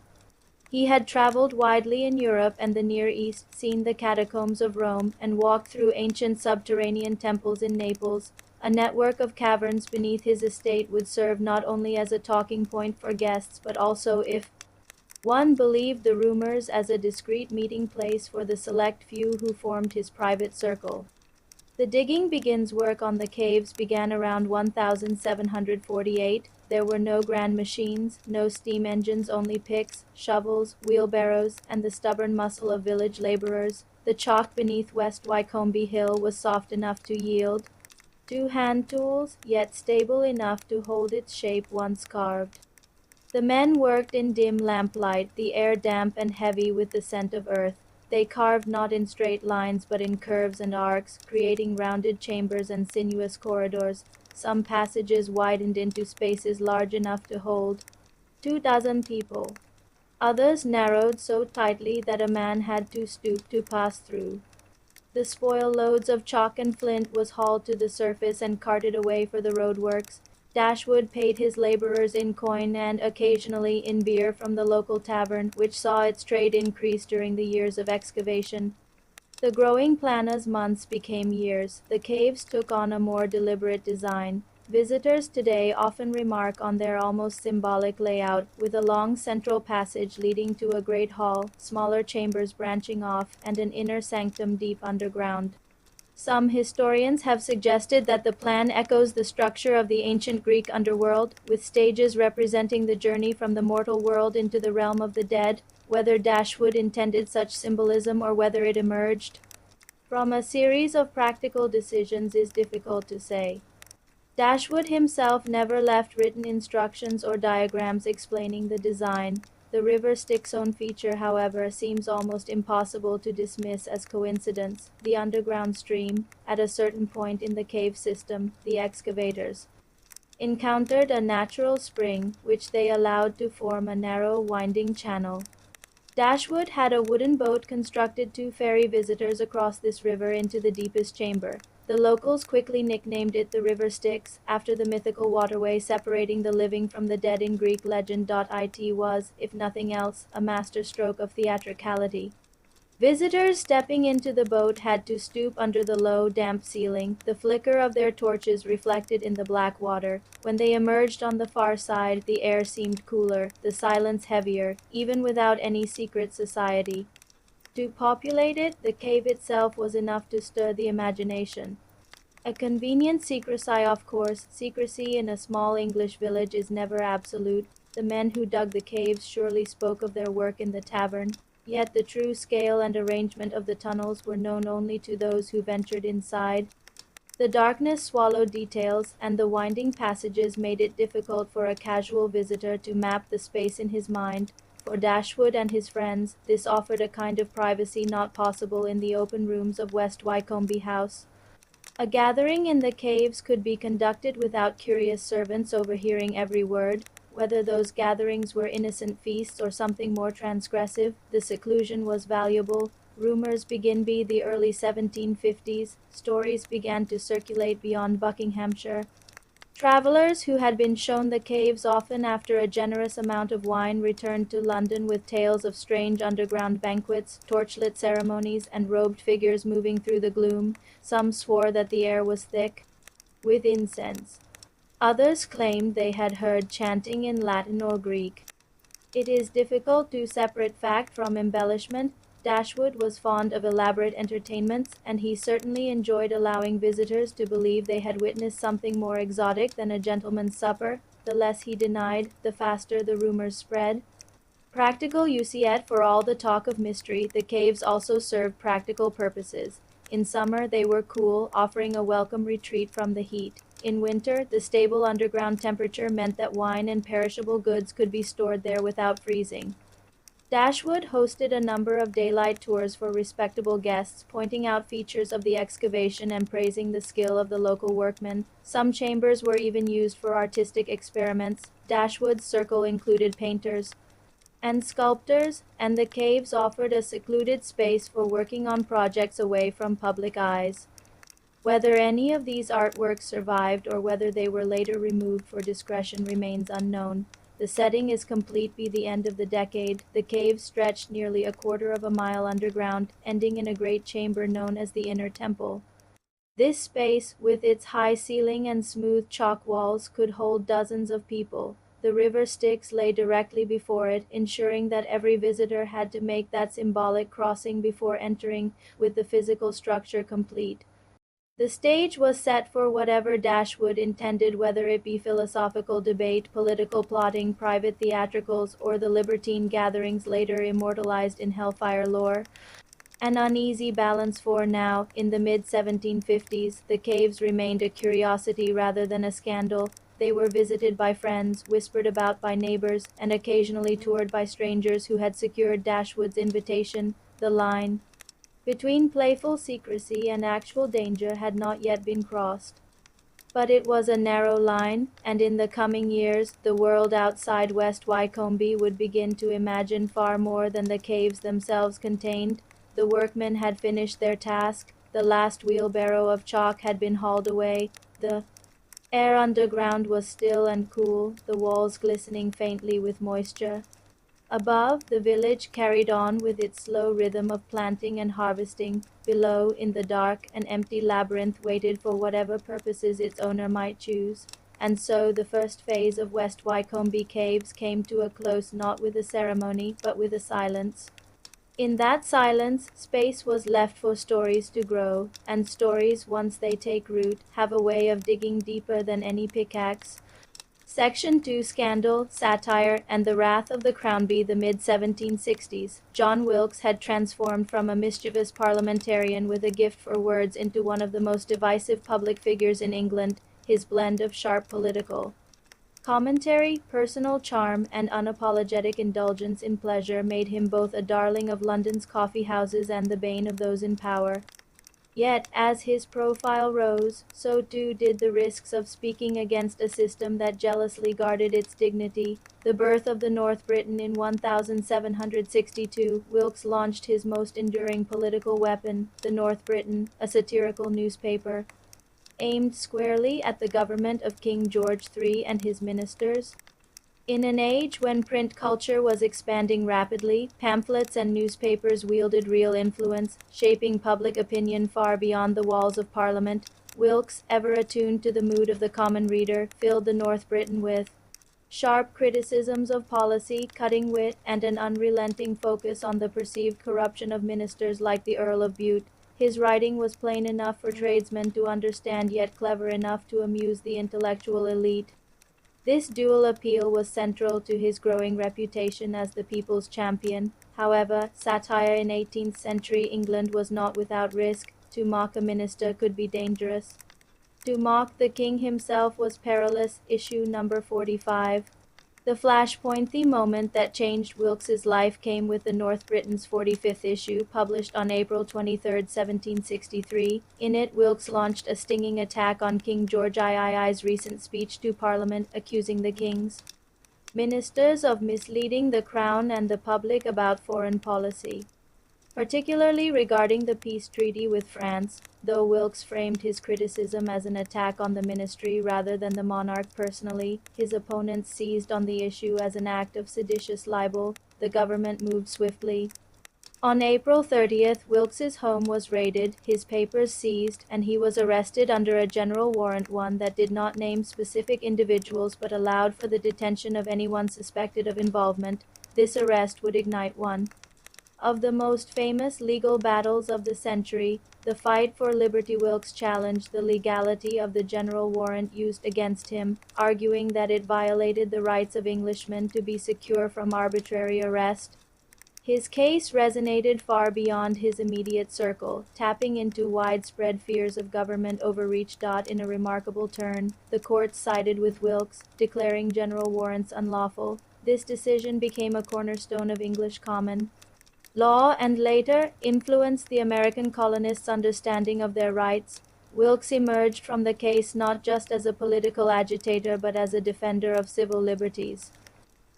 He had traveled widely in Europe and the Near East, seen the catacombs of Rome, and walked through ancient subterranean temples in Naples. A network of caverns beneath his estate would serve not only as a talking point for guests, but also, if one believed the rumors, as a discreet meeting place for the select few who formed his private circle. The digging begins. Work on the caves began around 1748. There were no grand machines, no steam engines, only picks, shovels, wheelbarrows, and the stubborn muscle of village laborers. The chalk beneath West Wycombe Hill was soft enough to yield to hand tools, yet stable enough to hold its shape once carved. The men worked in dim lamplight, the air damp and heavy with the scent of earth. They carved not in straight lines but in curves and arcs, creating rounded chambers and sinuous corridors. Some passages widened into spaces large enough to hold 24 people. Others narrowed so tightly that a man had to stoop to pass through. The spoil loads of chalk and flint was hauled to the surface and carted away for the roadworks. Dashwood paid his laborers in coin and occasionally in beer from the local tavern, which saw its trade increase during the years of excavation. The growing plana's months became years. The caves took on a more deliberate design. Visitors today often remark on their almost symbolic layout, with a long central passage leading to a great hall, smaller chambers branching off, and an inner sanctum deep underground. Some historians have suggested that the plan echoes the structure of the ancient Greek underworld, with stages representing the journey from the mortal world into the realm of the dead. Whether Dashwood intended such symbolism or whether it emerged from a series of practical decisions is difficult to say. Dashwood himself never left written instructions or diagrams explaining the design. The river Styx's feature, however, seems almost impossible to dismiss as coincidence. The underground stream, at a certain point in the cave system, the excavators encountered a natural spring, which they allowed to form a narrow, winding channel. Dashwood had a wooden boat constructed to ferry visitors across this river into the deepest chamber. The locals quickly nicknamed it the River Styx, after the mythical waterway separating the living from the dead in Greek legend. It was, if nothing else, a masterstroke of theatricality. Visitors stepping into the boat had to stoop under the low, damp ceiling, the flicker of their torches reflected in the black water. When they emerged on the far side, the air seemed cooler, the silence heavier, even without any secret society. To populate it, the cave itself was enough to stir the imagination. A convenient secrecy, of course. Secrecy in a small English village is never absolute. The men who dug the caves surely spoke of their work in the tavern, yet the true scale and arrangement of the tunnels were known only to those who ventured inside. The darkness swallowed details, and the winding passages made it difficult for a casual visitor to map the space in his mind. For Dashwood and his friends, this offered a kind of privacy not possible in the open rooms of West Wycombe House. A gathering in the caves could be conducted without curious servants overhearing every word. Whether those gatherings were innocent feasts or something more transgressive, the seclusion was valuable. Rumors began by the early 1750s. Stories began to circulate beyond Buckinghamshire. Travelers who had been shown the caves often after a generous amount of wine returned to London with tales of strange underground banquets, torchlit ceremonies, and robed figures moving through the gloom. Some swore that the air was thick with incense. Others claimed they had heard chanting in Latin or Greek. It is difficult to separate fact from embellishment. Dashwood was fond of elaborate entertainments, and he certainly enjoyed allowing visitors to believe they had witnessed something more exotic than a gentleman's supper. The less he denied, the faster the rumors spread. Practical, you see, yet for all the talk of mystery, the caves also served practical purposes. In summer they were cool, offering a welcome retreat from the heat. In winter, the stable underground temperature meant that wine and perishable goods could be stored there without freezing. Dashwood hosted a number of daylight tours for respectable guests, pointing out features of the excavation and praising the skill of the local workmen. Some chambers were even used for artistic experiments. Dashwood's circle included painters and sculptors, and the caves offered a secluded space for working on projects away from public eyes. Whether any of these artworks survived or whether they were later removed for discretion remains unknown. The setting is complete by the end of the decade. The caves stretched nearly a quarter of a mile underground, ending in a great chamber known as the Inner Temple. This space, with its high ceiling and smooth chalk walls, could hold dozens of people. The River Styx lay directly before it, ensuring that every visitor had to make that symbolic crossing before entering, with the physical structure complete. The stage was set for whatever Dashwood intended, whether it be philosophical debate, political plotting, private theatricals, or the libertine gatherings later immortalized in Hellfire lore. An uneasy balance, for now, in the mid-1750s, the caves remained a curiosity rather than a scandal. They were visited by friends, whispered about by neighbors, and occasionally toured by strangers who had secured Dashwood's invitation. The line between playful secrecy and actual danger had not yet been crossed. But it was a narrow line, and in the coming years the world outside West Wycombe would begin to imagine far more than the caves themselves contained. The workmen had finished their task, the last wheelbarrow of chalk had been hauled away, the air underground was still and cool, the walls glistening faintly with moisture. Above, the village carried on with its slow rhythm of planting and harvesting. Below, in the dark, an empty labyrinth waited for whatever purposes its owner might choose. And so the first phase of West Wycombe Caves came to a close, not with a ceremony, but with a silence. In that silence, space was left for stories to grow, and stories, once they take root, have a way of digging deeper than any pickaxe. Section 2: Scandal, Satire, and the Wrath of the Crownby. The mid-1760s. John Wilkes had transformed from a mischievous parliamentarian with a gift for words into one of the most divisive public figures in England. His blend of sharp political commentary, personal charm, and unapologetic indulgence in pleasure made him both a darling of London's coffee houses and the bane of those in power. Yet, as his profile rose, so too did the risks of speaking against a system that jealously guarded its dignity. The birth of the North Briton in 1762, Wilkes launched his most enduring political weapon, the North Briton, a satirical newspaper, aimed squarely at the government of King George III and his ministers. In an age when print culture was expanding rapidly, pamphlets and newspapers wielded real influence, shaping public opinion far beyond the walls of Parliament. Wilkes, ever attuned to the mood of the common reader, filled the North Briton with sharp criticisms of policy, cutting wit, and an unrelenting focus on the perceived corruption of ministers like the Earl of Bute. His writing was plain enough for tradesmen to understand, yet clever enough to amuse the intellectual elite. This dual appeal was central to his growing reputation as the people's champion. However, satire in 18th century England was not without risk. To mock a minister could be dangerous. To mock the king himself was perilous. Issue number 45. The flashpoint, the moment that changed Wilkes's life, came with the North Briton's 45th issue, published on April 23, 1763. In it, Wilkes launched a stinging attack on King George III's recent speech to Parliament, accusing the king's ministers of misleading the crown and the public about foreign policy, particularly regarding the peace treaty with France. Though Wilkes framed his criticism as an attack on the ministry rather than the monarch personally, his opponents seized on the issue as an act of seditious libel. The government moved swiftly. On April 30th, Wilkes's home was raided, his papers seized, and he was arrested under a general warrant, one that did not name specific individuals but allowed for the detention of anyone suspected of involvement. This arrest would ignite one of the most famous legal battles of the century, the fight for liberty. Wilkes challenged the legality of the general warrant used against him, arguing that it violated the rights of Englishmen to be secure from arbitrary arrest. His case resonated far beyond his immediate circle, tapping into widespread fears of government overreach. In a remarkable turn, the courts sided with Wilkes, declaring general warrants unlawful. This decision became a cornerstone of English common law and later influenced the American colonists' understanding of their rights. Wilkes emerged from the case not just as a political agitator but as a defender of civil liberties.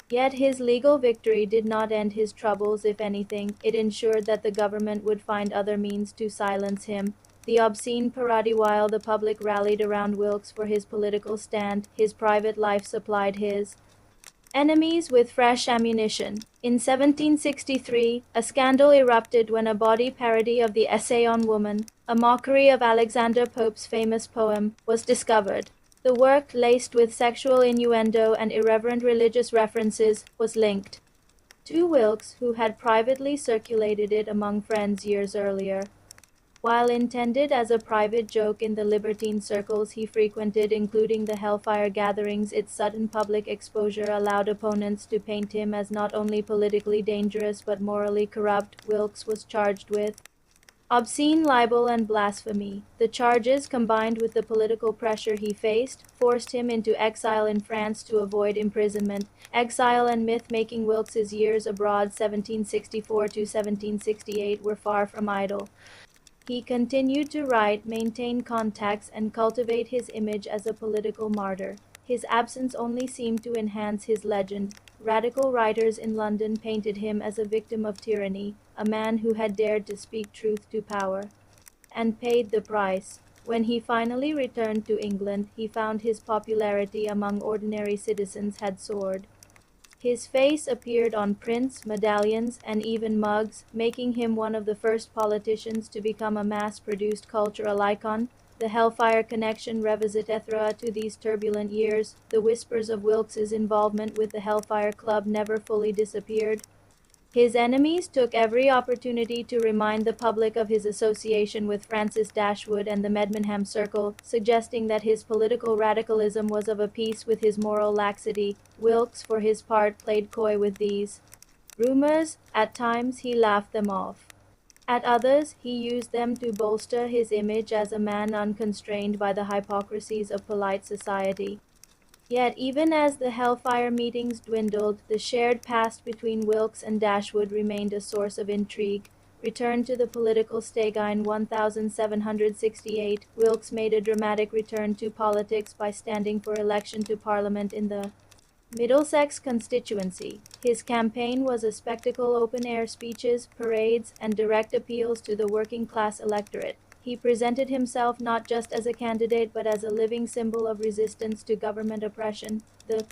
Yet his legal victory did not end his troubles. If anything, it ensured that the government would find other means to silence him. The obscene parody. While the public rallied around Wilkes for his political stand, his private life supplied his enemies with fresh ammunition. In 1763, a scandal erupted when a bawdy parody of the Essay on Woman, a mockery of Alexander Pope's famous poem, was discovered. The work, laced with sexual innuendo and irreverent religious references, was linked to Wilkes, who had privately circulated it among friends years earlier. While intended as a private joke in the libertine circles he frequented, including the Hellfire gatherings, its sudden public exposure allowed opponents to paint him as not only politically dangerous but morally corrupt. Wilkes was charged with obscene libel and blasphemy. The charges, combined with the political pressure he faced, forced him into exile in France to avoid imprisonment. Exile and myth-making. Wilkes's years abroad, 1764 to 1768, were far from idle. He continued to write, maintain contacts, and cultivate his image as a political martyr. His absence only seemed to enhance his legend. Radical writers in London painted him as a victim of tyranny, a man who had dared to speak truth to power, and paid the price. When he finally returned to England, he found his popularity among ordinary citizens had soared. His face appeared on prints, medallions, and even mugs, making him one of the first politicians to become a mass-produced cultural icon. The Hellfire connection revisitethra to these turbulent years. The whispers of Wilkes's involvement with the Hellfire Club never fully disappeared. His enemies took every opportunity to remind the public of his association with Francis Dashwood and the Medmenham Circle, suggesting that his political radicalism was of a piece with his moral laxity. Wilkes, for his part, played coy with these rumors. At times he laughed them off. At others, he used them to bolster his image as a man unconstrained by the hypocrisies of polite society. Yet even as the Hellfire meetings dwindled, the shared past between Wilkes and Dashwood remained a source of intrigue. Returned to the political stage in 1768, Wilkes made a dramatic return to politics by standing for election to Parliament in the Middlesex constituency. His campaign was a spectacle: open-air speeches, parades, and direct appeals to the working-class electorate. He presented himself not just as a candidate but as a living symbol of resistance to government oppression. The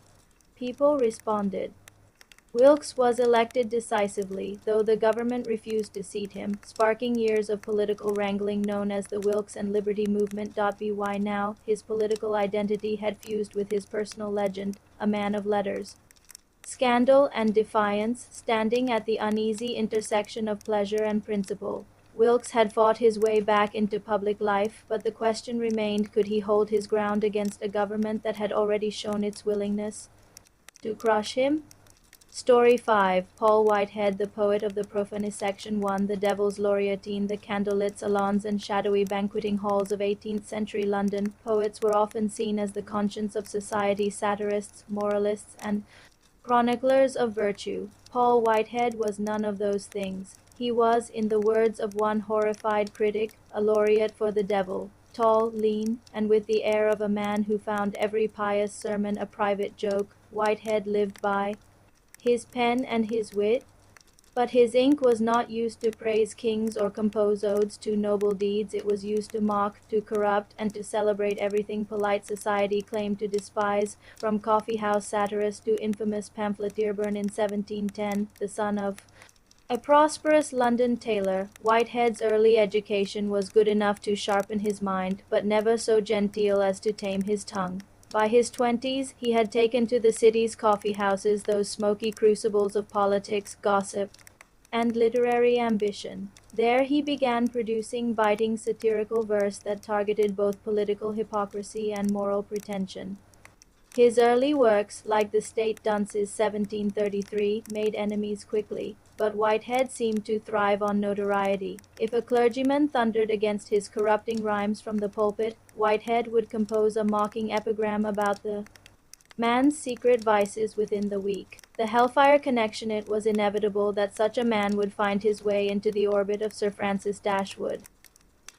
people responded. Wilkes was elected decisively, though the government refused to seat him, sparking years of political wrangling known as the Wilkes and Liberty Movement. By now, his political identity had fused with his personal legend, a man of letters, scandal, and defiance, standing at the uneasy intersection of pleasure and principle. Wilkes had fought his way back into public life, but the question remained: could he hold his ground against a government that had already shown its willingness to crush him? Story 5. Paul Whitehead, the poet of the Profanist. Section 1. The Devil's Laureatine. The candlelit salons and shadowy banqueting halls of 18th-century London. Poets were often seen as the conscience of society, satirists, moralists, and chroniclers of virtue. Paul Whitehead was none of those things. He was, in the words of one horrified critic, a laureate for the devil. Tall, lean, and with the air of a man who found every pious sermon a private joke, Whitehead lived by his pen and his wit, but his ink was not used to praise kings or compose odes to noble deeds. It was used to mock, to corrupt, and to celebrate everything polite society claimed to despise, from coffee-house satirist to infamous pamphleteer. Born in 1710, the son of a prosperous London tailor, Whitehead's early education was good enough to sharpen his mind, but never so genteel as to tame his tongue. By his 20s, he had taken to the city's coffee-houses, those smoky crucibles of politics, gossip, and literary ambition. There he began producing biting satirical verse that targeted both political hypocrisy and moral pretension. His early works, like the State Dunces 1733, made enemies quickly, but Whitehead seemed to thrive on notoriety. If a clergyman thundered against his corrupting rhymes from the pulpit, Whitehead would compose a mocking epigram about the man's secret vices within the week. The Hellfire connection. It was inevitable that such a man would find his way into the orbit of Sir Francis Dashwood.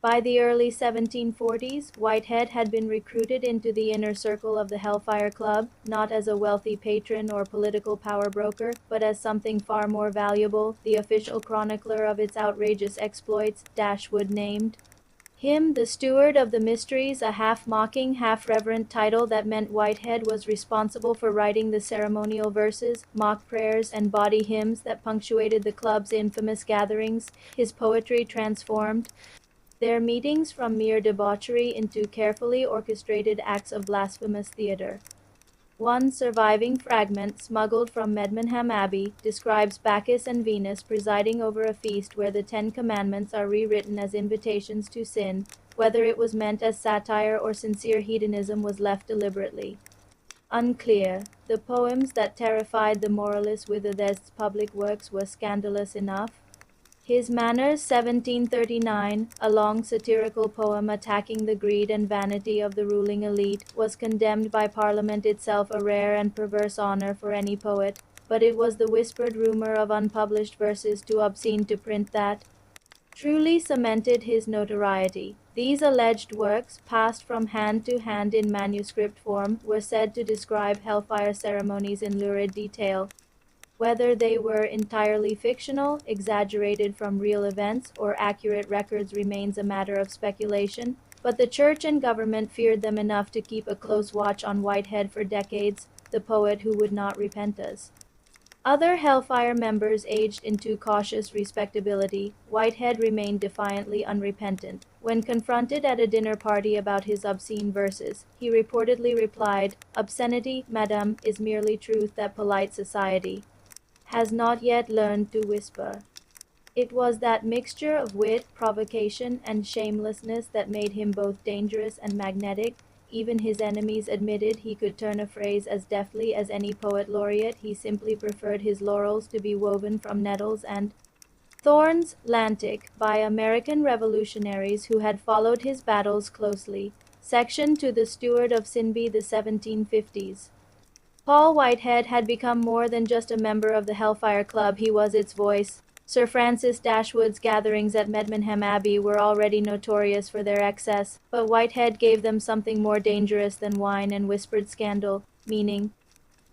By the early 1740s, Whitehead had been recruited into the inner circle of the Hellfire Club, not as a wealthy patron or political power broker, but as something far more valuable, the official chronicler of its outrageous exploits. Dashwood named him the steward of the mysteries, a half-mocking, half-reverent title that meant Whitehead was responsible for writing the ceremonial verses, mock prayers, and bawdy hymns that punctuated the club's infamous gatherings. His poetry transformed their meetings from mere debauchery into carefully orchestrated acts of blasphemous theater. One surviving fragment, smuggled from Medmenham Abbey, describes Bacchus and Venus presiding over a feast where the 10 Commandments are rewritten as invitations to sin. Whether it was meant as satire or sincere hedonism was left deliberately unclear. The poems that terrified the moralists with his public works were scandalous enough. His Manners 1739, a long satirical poem attacking the greed and vanity of the ruling elite, was condemned by Parliament itself, a rare and perverse honor for any poet, but it was the whispered rumor of unpublished verses too obscene to print that truly cemented his notoriety. These alleged works, passed from hand to hand in manuscript form, were said to describe Hellfire ceremonies in lurid detail. Whether they were entirely fictional, exaggerated from real events, or accurate records remains a matter of speculation, but the church and government feared them enough to keep a close watch on Whitehead for decades, the poet who would not repent us. Other Hellfire members aged into cautious respectability. Whitehead remained defiantly unrepentant. When confronted at a dinner party about his obscene verses, he reportedly replied, "Obscenity, madame, is merely truth that polite society has not yet learned to whisper." It was that mixture of wit, provocation, and shamelessness that made him both dangerous and magnetic. Even his enemies admitted he could turn a phrase as deftly as any poet laureate. He simply preferred his laurels to be woven from nettles and thorns. Atlantic, by American revolutionaries who had followed his battles closely. Section to the Steward of Sinby, the 1750s. Paul Whitehead had become more than just a member of the Hellfire Club. He was its voice. Sir Francis Dashwood's gatherings at Medmenham Abbey were already notorious for their excess, but Whitehead gave them something more dangerous than wine and whispered scandal, meaning.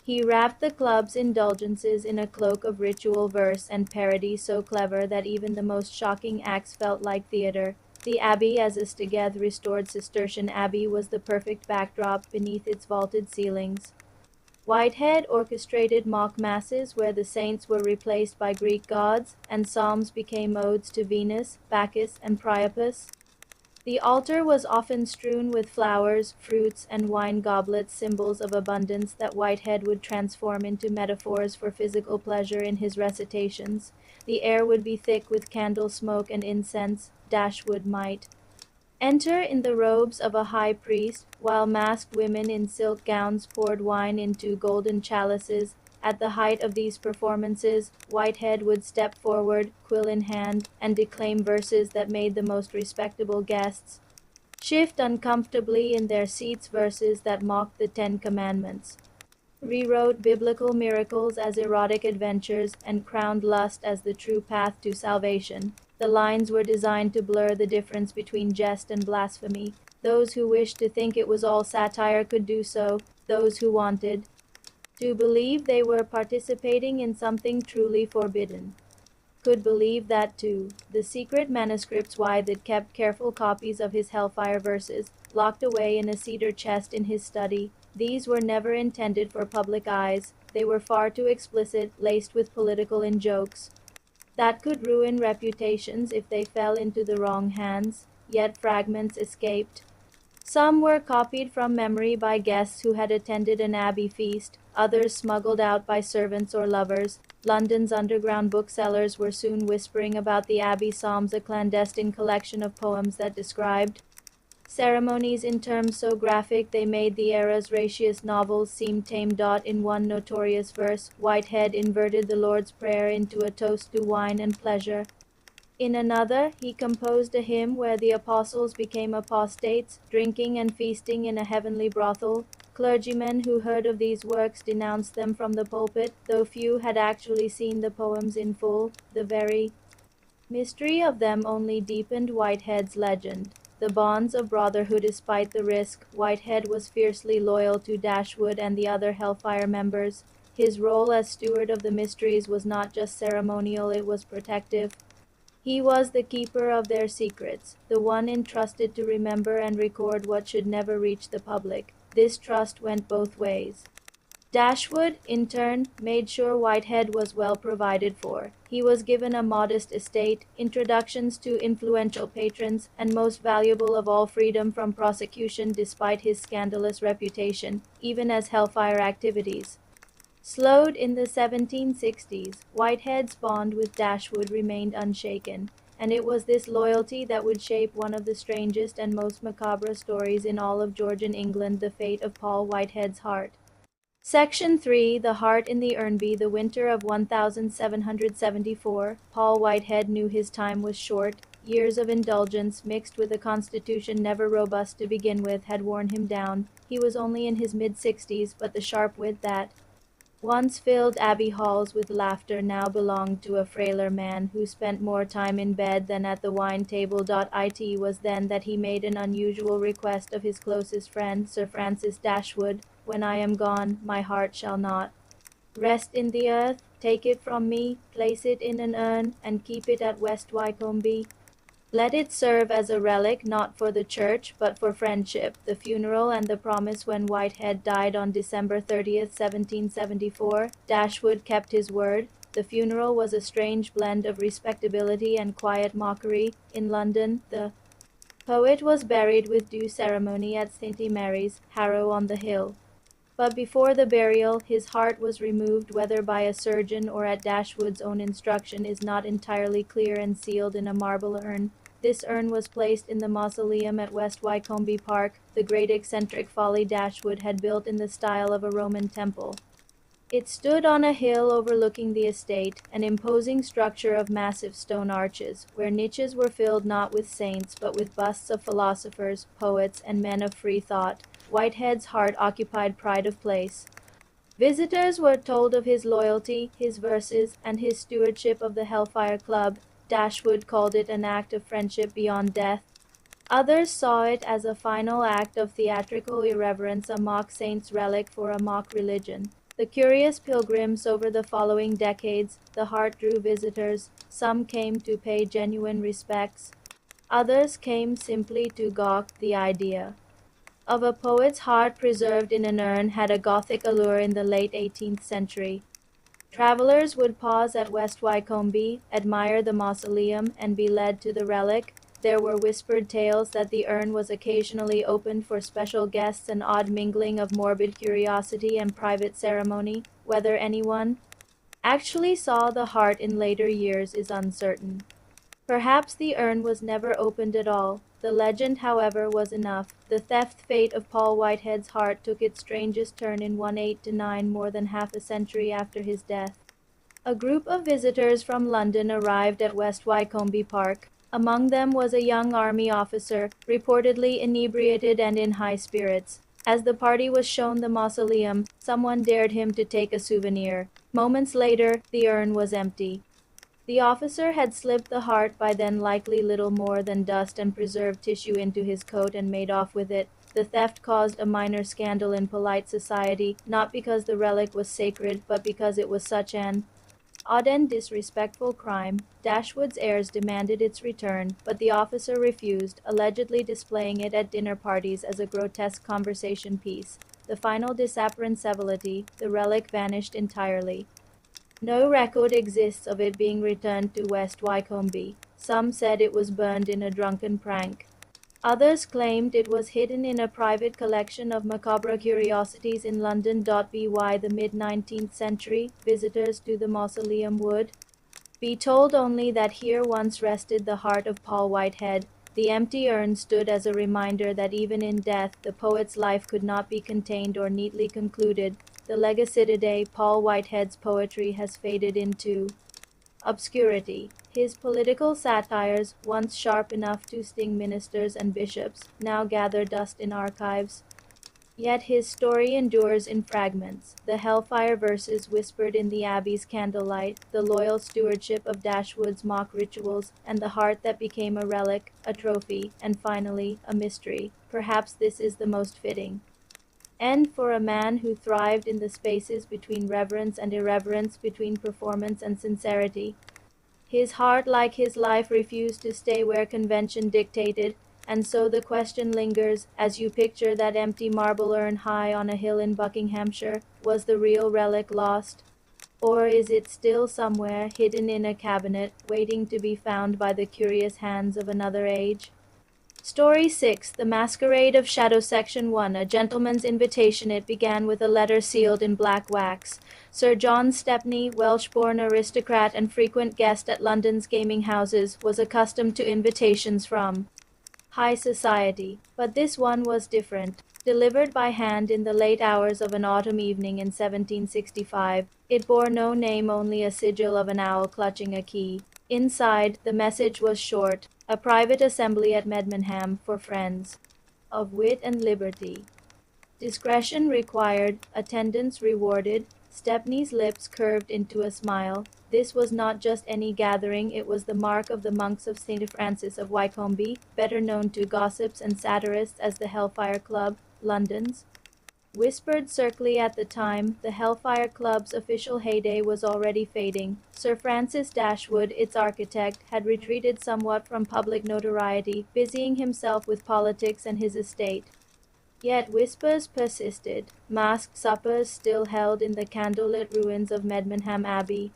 He wrapped the club's indulgences in a cloak of ritual verse and parody so clever that even the most shocking acts felt like theatre. The Abbey, as a Stegeth restored Cistercian abbey, was the perfect backdrop beneath its vaulted ceilings. Whitehead orchestrated mock masses where the saints were replaced by Greek gods, and psalms became odes to Venus, Bacchus, and Priapus. The altar was often strewn with flowers, fruits, and wine goblets, symbols of abundance that Whitehead would transform into metaphors for physical pleasure in his recitations. The air would be thick with candle smoke and incense. Dashwood might enter in the robes of a high priest, while masked women in silk gowns poured wine into golden chalices. At the height of these performances, Whitehead would step forward, quill in hand, and declaim verses that made the most respectable guests shift uncomfortably in their seats, verses that mocked the Ten Commandments, rewrote biblical miracles as erotic adventures, and crowned lust as the true path to salvation. The lines were designed to blur the difference between jest and blasphemy. Those who wished to think it was all satire could do so. Those who wanted to believe they were participating in something truly forbidden could believe that too. The secret manuscripts Whitehead kept careful copies of his Hellfire verses, locked away in a cedar chest in his study. These were never intended for public eyes. They were far too explicit, laced with political in-jokes that could ruin reputations if they fell into the wrong hands, yet fragments escaped. Some were copied from memory by guests who had attended an abbey feast, others smuggled out by servants or lovers. London's underground booksellers were soon whispering about the Abbey Psalms, a clandestine collection of poems that described ceremonies in terms so graphic they made the era's raciest novels seem tame. In one notorious verse, Whitehead inverted the Lord's Prayer into a toast to wine and pleasure. In another, he composed a hymn where the apostles became apostates, drinking and feasting in a heavenly brothel. Clergymen who heard of these works denounced them from the pulpit, though few had actually seen the poems in full. The very mystery of them only deepened Whitehead's legend. The bonds of brotherhood despite the risk. Whitehead was fiercely loyal to Dashwood and the other Hellfire members. His role as steward of the mysteries was not just ceremonial, it was protective. He was the keeper of their secrets, the one entrusted to remember and record what should never reach the public. This trust went both ways. Dashwood, in turn, made sure Whitehead was well provided for. He was given a modest estate, introductions to influential patrons, and most valuable of all, freedom from prosecution despite his scandalous reputation, even as Hellfire activities slowed in the 1760s. Whitehead's bond with Dashwood remained unshaken, and it was this loyalty that would shape one of the strangest and most macabre stories in all of Georgian England, the fate of Paul Whitehead's heart. Section 3. The Heart in the Urnby. The winter of 1774. Paul Whitehead knew his time was short. Years of indulgence, mixed with a constitution never robust to begin with, had worn him down. He was only in his mid-60s, but the sharp wit that once filled abbey halls with laughter now belonged to a frailer man who spent more time in bed than at the wine table. It was then that he made an unusual request of his closest friend, Sir Francis Dashwood. When I am gone, my heart shall not rest in the earth. Take it from me, place it in an urn, and keep it at West Wycombe. Let it serve as a relic, not for the church, but for friendship. The funeral and the promise. When Whitehead died on December 30th, 1774, Dashwood kept his word. The funeral was a strange blend of respectability and quiet mockery. In London, the poet was buried with due ceremony at St. Mary's, Harrow on the Hill. But before the burial, his heart was removed, whether by a surgeon or at Dashwood's own instruction is not entirely clear, and sealed in a marble urn. This urn was placed in the mausoleum at West Wycombe Park, the great eccentric folly Dashwood had built in the style of a Roman temple. It stood on a hill overlooking the estate, an imposing structure of massive stone arches, where niches were filled not with saints, but with busts of philosophers, poets, and men of free thought. Whitehead's heart occupied pride of place. Visitors were told of his loyalty, his verses, and his stewardship of the Hellfire Club. Dashwood called it an act of friendship beyond death. Others saw it as a final act of theatrical irreverence, a mock saint's relic for a mock religion. The curious pilgrims over the following decades, the heart drew visitors. Some came to pay genuine respects. Others came simply to gawk. The idea of a poet's heart preserved in an urn had a Gothic allure in the late 18th century. Travelers would pause at West Wycombe, admire the mausoleum, and be led to the relic. There were whispered tales that the urn was occasionally opened for special guests, an odd mingling of morbid curiosity and private ceremony. Whether anyone actually saw the heart in later years is uncertain. Perhaps the urn was never opened at all. The legend, however, was enough. The theft fate of Paul Whitehead's heart took its strangest turn in 1809, more than half a century after his death. A group of visitors from London arrived at West Wycombe Park. Among them was a young army officer, reportedly inebriated and in high spirits. As the party was shown the mausoleum, someone dared him to take a souvenir. Moments later, the urn was empty. The officer had slipped the heart, by then likely little more than dust and preserved tissue, into his coat and made off with it. The theft caused a minor scandal in polite society, not because the relic was sacred, but because it was such an odd and disrespectful crime. Dashwood's heirs demanded its return, but the officer refused, allegedly displaying it at dinner parties as a grotesque conversation piece. The final disapparent civility, the relic vanished entirely. No record exists of it being returned to West Wycombe. Some said it was burned in a drunken prank. Others claimed it was hidden in a private collection of macabre curiosities in London. By the mid-19th century, visitors to the mausoleum would be told only that here once rested the heart of Paul Whitehead. The empty urn stood as a reminder that even in death, the poet's life could not be contained or neatly concluded. The legacy today, Paul Whitehead's poetry has faded into obscurity. His political satires, once sharp enough to sting ministers and bishops, now gather dust in archives. Yet his story endures in fragments. The Hellfire verses whispered in the abbey's candlelight, the loyal stewardship of Dashwood's mock rituals, and the heart that became a relic, a trophy, and finally, a mystery. Perhaps this is the most fitting end for a man who thrived in the spaces between reverence and irreverence, between performance and sincerity. His heart, like his life, refused to stay where convention dictated, and so the question lingers, as you picture that empty marble urn high on a hill in Buckinghamshire, was the real relic lost? Or is it still somewhere, hidden in a cabinet, waiting to be found by the curious hands of another age? Story 6. The Masquerade of Shadow. Section 1. A Gentleman's Invitation. It began with a letter sealed in black wax. Sir John Stepney, Welsh-born aristocrat and frequent guest at London's gaming houses, was accustomed to invitations from high society. But this one was different. Delivered by hand in the late hours of an autumn evening in 1765, it bore no name, only a sigil of an owl clutching a key. Inside, the message was short: a private assembly at Medmenham for friends of wit and liberty. Discretion required, attendance rewarded. Stepney's lips curved into a smile. This was not just any gathering, it was the mark of the monks of St. Francis of Wycombe, better known to gossips and satirists as the Hellfire Club, London's whispered circly at the time. The Hellfire Club's official heyday was already fading. Sir Francis Dashwood, its architect, had retreated somewhat from public notoriety, busying himself with politics and his estate. Yet whispers persisted. Masked suppers still held in the candlelit ruins of Medmenham Abbey.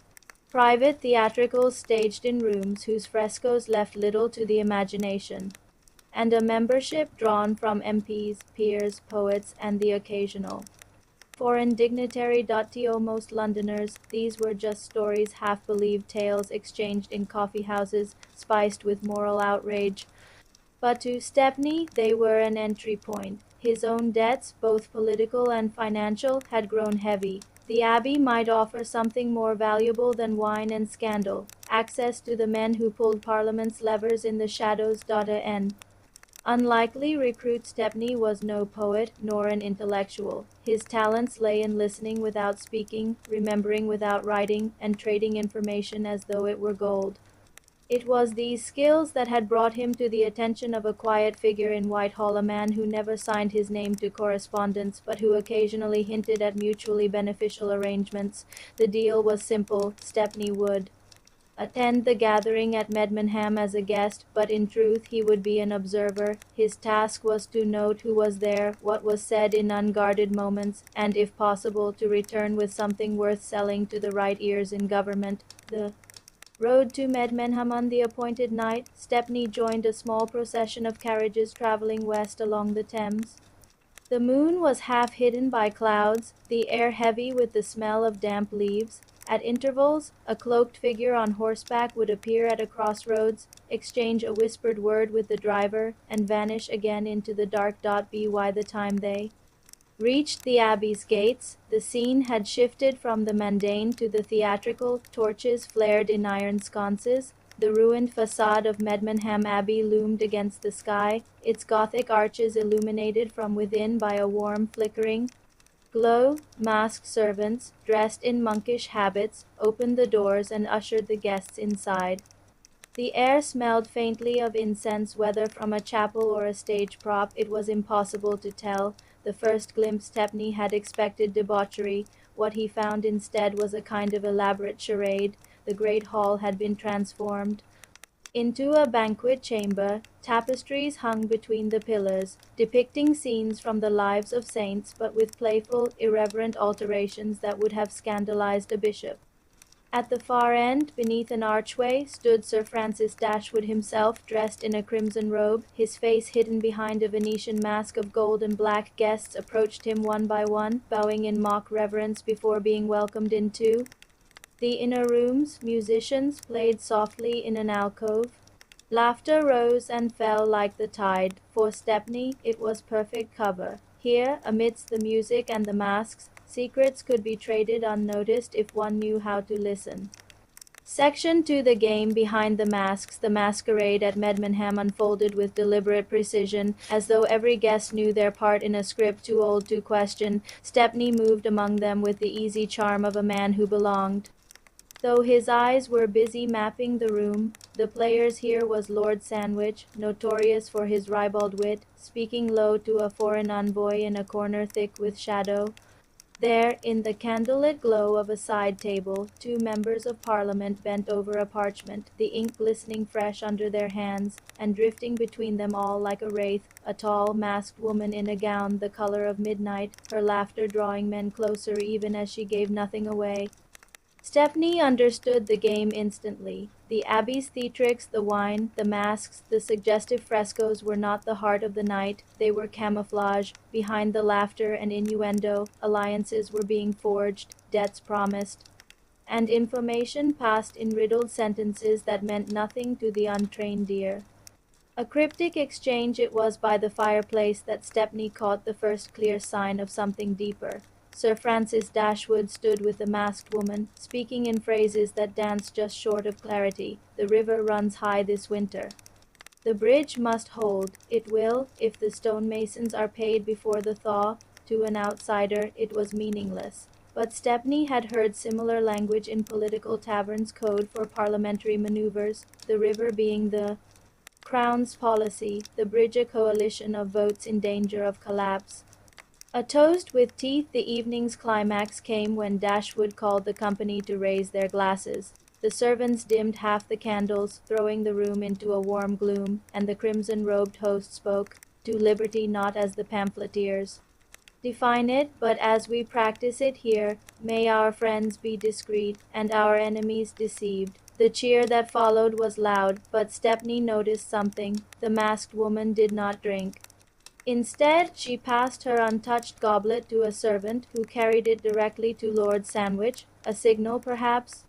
Private theatricals staged in rooms whose frescoes left little to the imagination. And a membership drawn from MPs, peers, poets, and the occasional foreign dignitary. To most Londoners, these were just stories, half-believed tales exchanged in coffee houses, spiced with moral outrage. But to Stepney, they were an entry point. His own debts, both political and financial, had grown heavy. The Abbey might offer something more valuable than wine and scandal: access to the men who pulled Parliament's levers in the shadows. Unlikely recruit, Stepney was no poet nor an intellectual. His talents lay in listening without speaking, remembering without writing, and trading information as though it were gold. It was these skills that had brought him to the attention of a quiet figure in Whitehall, a man who never signed his name to correspondence, but who occasionally hinted at mutually beneficial arrangements. The deal was simple: Stepney would attend the gathering at Medmenham as a guest, but in truth he would be an observer. His task was to note who was there, what was said in unguarded moments, and if possible to return with something worth selling to the right ears in government. The rode to Medmenham on the appointed night. Stepney joined a small procession of carriages travelling west along the Thames. The moon was half hidden by clouds, the air heavy with the smell of damp leaves. At intervals, a cloaked figure on horseback would appear at a crossroads, exchange a whispered word with the driver, and vanish again into the dark. By the time they reached the abbey's gates, the scene had shifted from the mundane to the theatrical. Torches flared in iron sconces. The ruined facade of Medmenham Abbey loomed against the sky, its Gothic arches illuminated from within by a warm, flickering glow. Masked servants, dressed in monkish habits, opened the doors and ushered the guests inside. The air smelled faintly of incense, whether from a chapel or a stage prop it was impossible to tell. The first glimpse, Stepney had expected debauchery. What he found instead was a kind of elaborate charade. The great hall had been transformed into a banquet chamber. Tapestries hung between the pillars, depicting scenes from the lives of saints, but with playful, irreverent alterations that would have scandalized a bishop. At the far end, beneath an archway, stood Sir Francis Dashwood himself, dressed in a crimson robe, his face hidden behind a Venetian mask of gold and black. Guests approached him one by one, bowing in mock reverence before being welcomed into the inner rooms. Musicians played softly in an alcove. Laughter rose and fell like the tide. For Stepney, it was perfect cover. Here, amidst the music and the masks, secrets could be traded unnoticed if one knew how to listen. Section 2: The game behind the masks. The masquerade at Medmenham unfolded with deliberate precision, as though every guest knew their part in a script too old to question. Stepney moved among them with the easy charm of a man who belonged. Though his eyes were busy mapping the room, the players here was Lord Sandwich, notorious for his ribald wit, speaking low to a foreign envoy in a corner thick with shadow. There, in the candlelit glow of a side table, two members of Parliament bent over a parchment, the ink glistening fresh under their hands, and drifting between them all like a wraith, a tall, masked woman in a gown the color of midnight, her laughter drawing men closer even as she gave nothing away. Stepney understood the game instantly. The Abbey's theatrics, the wine, the masks, the suggestive frescoes were not the heart of the night. They were camouflage. Behind the laughter and innuendo, alliances were being forged, debts promised, and information passed in riddled sentences that meant nothing to the untrained ear. A cryptic exchange it was by the fireplace that Stepney caught the first clear sign of something deeper. Sir Francis Dashwood stood with the masked woman, speaking in phrases that danced just short of clarity. The river runs high this winter. The bridge must hold. It will, if the stonemasons are paid before the thaw. To an outsider, it was meaningless. But Stepney had heard similar language in political taverns, code for parliamentary maneuvers, the river being the Crown's policy, the bridge a coalition of votes in danger of collapse. A toast with teeth. The evening's climax came when Dashwood called the company to raise their glasses. The servants dimmed half the candles, throwing the room into a warm gloom, and the crimson-robed host spoke, "To liberty not as the pamphleteers define it, but as we practice it here. May our friends be discreet, and our enemies deceived." The cheer that followed was loud, but Stepney noticed something. The masked woman did not drink. Instead, she passed her untouched goblet to a servant, who carried it directly to Lord Sandwich, a signal perhaps,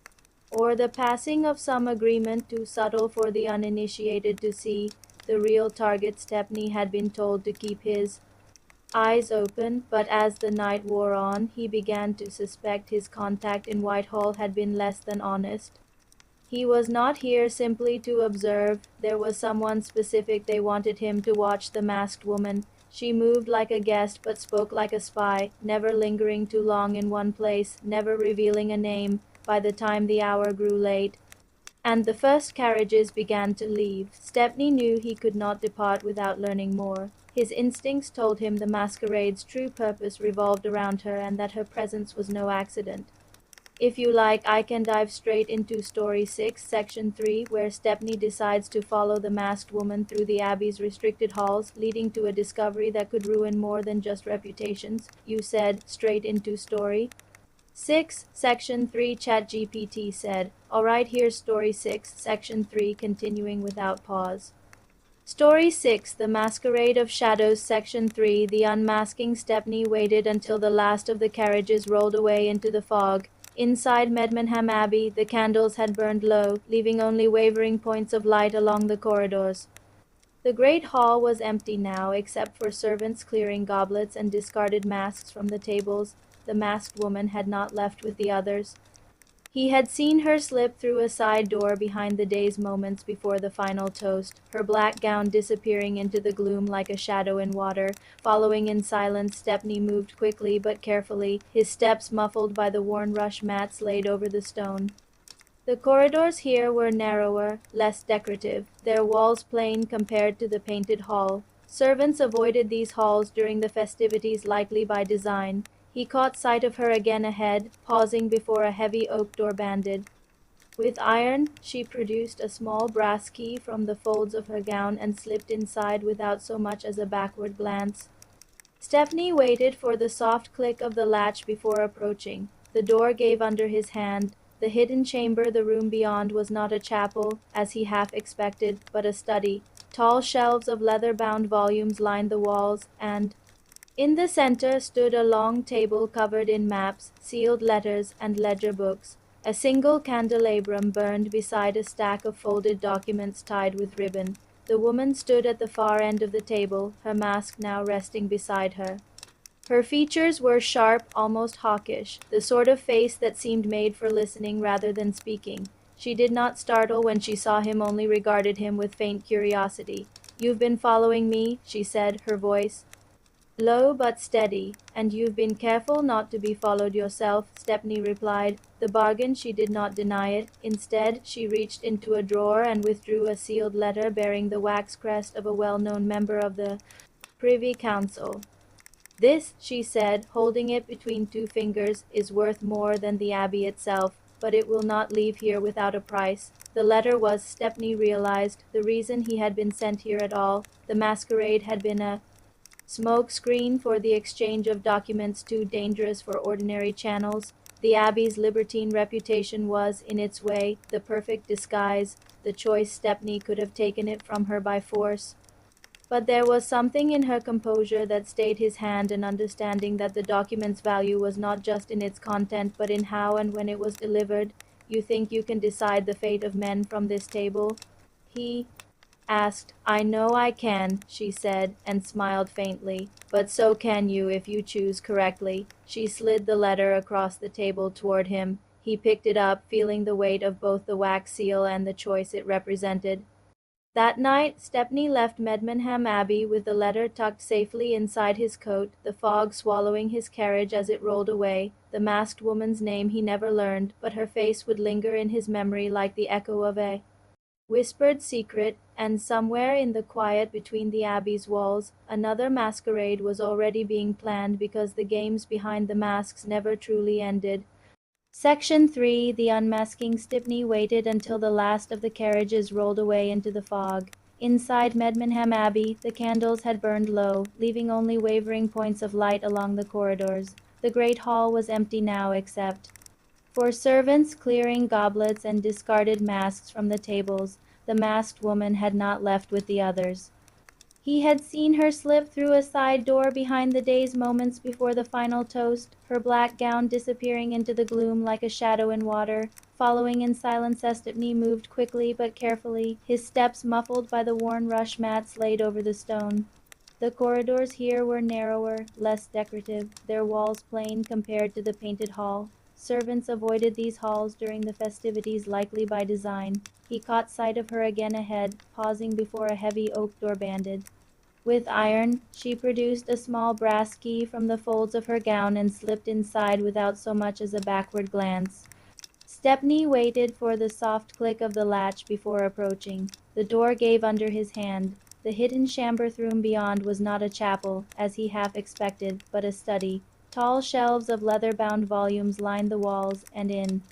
or the passing of some agreement too subtle for the uninitiated to see. The real target. Stepney had been told to keep his eyes open, but as the night wore on, he began to suspect his contact in Whitehall had been less than honest. He was not here simply to observe. There was someone specific they wanted him to watch. The masked woman. She moved like a guest but spoke like a spy, never lingering too long in one place, never revealing a name. By the time the hour grew late, and the first carriages began to leave, Stepney knew he could not depart without learning more. His instincts told him the masquerade's true purpose revolved around her and that her presence was no accident. If you like, I can dive straight into Story 6, Section 3, where Stepney decides to follow the masked woman through the Abbey's restricted halls, leading to a discovery that could ruin more than just reputations. You said, straight into Story 6, Section 3, ChatGPT said. Alright, here's Story 6, Section 3, continuing without pause. Story 6, The Masquerade of Shadows, Section 3, The Unmasking. Stepney waited until the last of the carriages rolled away into the fog. Inside Medmenham Abbey, the candles had burned low, leaving only wavering points of light along the corridors. The great hall was empty now, except for servants clearing goblets and discarded masks from the tables. The masked woman had not left with the others. He had seen her slip through a side door behind the day's moments before the final toast, her black gown disappearing into the gloom like a shadow in water. Following in silence, Stepney moved quickly but carefully, his steps muffled by the worn rush mats laid over the stone. The corridors here were narrower, less decorative, their walls plain compared to the painted hall. Servants avoided these halls during the festivities, likely by design. He caught sight of her again ahead, pausing before a heavy oak door banded. With iron, she produced a small brass key from the folds of her gown and slipped inside without so much as a backward glance. Stepney waited for the soft click of the latch before approaching. The door gave under his hand. The hidden chamber, the room beyond, was not a chapel, as he half expected, but a study. Tall shelves of leather-bound volumes lined the walls, and in the center stood a long table covered in maps, sealed letters, and ledger books. A single candelabrum burned beside a stack of folded documents tied with ribbon. The woman stood at the far end of the table, her mask now resting beside her. Her features were sharp, almost hawkish, the sort of face that seemed made for listening rather than speaking. She did not startle when she saw him, only regarded him with faint curiosity. "You've been following me," she said, her voice low but steady. "And you've been careful not to be followed yourself," Stepney replied. The bargain, she did not deny it. Instead, she reached into a drawer and withdrew a sealed letter bearing the wax crest of a well-known member of the Privy Council. "This," she said, holding it between two fingers, "is worth more than the Abbey itself, but it will not leave here without a price." The letter was, Stepney realized, the reason he had been sent here at all. The masquerade had been a smoke screen for the exchange of documents too dangerous for ordinary channels. The Abbey's libertine reputation was, in its way, the perfect disguise. The choice Stepney could have taken it from her by force. But there was something in her composure that stayed his hand, an understanding that the document's value was not just in its content but in how and when it was delivered. "You think you can decide the fate of men from this table?" he asked. "I know I can," she said, and smiled faintly. "But so can you if you choose correctly." She slid the letter across the table toward him. He picked it up, feeling the weight of both the wax seal and the choice it represented. That night, Stepney left Medmenham Abbey with the letter tucked safely inside his coat, the fog swallowing his carriage as it rolled away. The masked woman's name he never learned, but her face would linger in his memory like the echo of a whispered secret, and somewhere in the quiet between the Abbey's walls, another masquerade was already being planned because the games behind the masks never truly ended. Section 3, The Unmasking. Stepney waited until the last of the carriages rolled away into the fog. Inside Medmenham Abbey, the candles had burned low, leaving only wavering points of light along the corridors. The great hall was empty now, except for servants clearing goblets and discarded masks from the tables. The masked woman had not left with the others. He had seen her slip through a side door behind the day's moments before the final toast, her black gown disappearing into the gloom like a shadow in water. Following in silence, Stepney moved quickly but carefully, his steps muffled by the worn rush mats laid over the stone. The corridors here were narrower, less decorative, their walls plain compared to the painted hall. Servants avoided these halls during the festivities, likely by design. He caught sight of her again ahead, pausing before a heavy oak door banded with iron. She produced a small brass key from the folds of her gown and slipped inside without so much as a backward glance. Stepney waited for the soft click of the latch before approaching. The door gave under his hand. The hidden chamber room beyond was not a chapel, as he half expected, but a study. Tall shelves of leather-bound volumes lined the walls, and in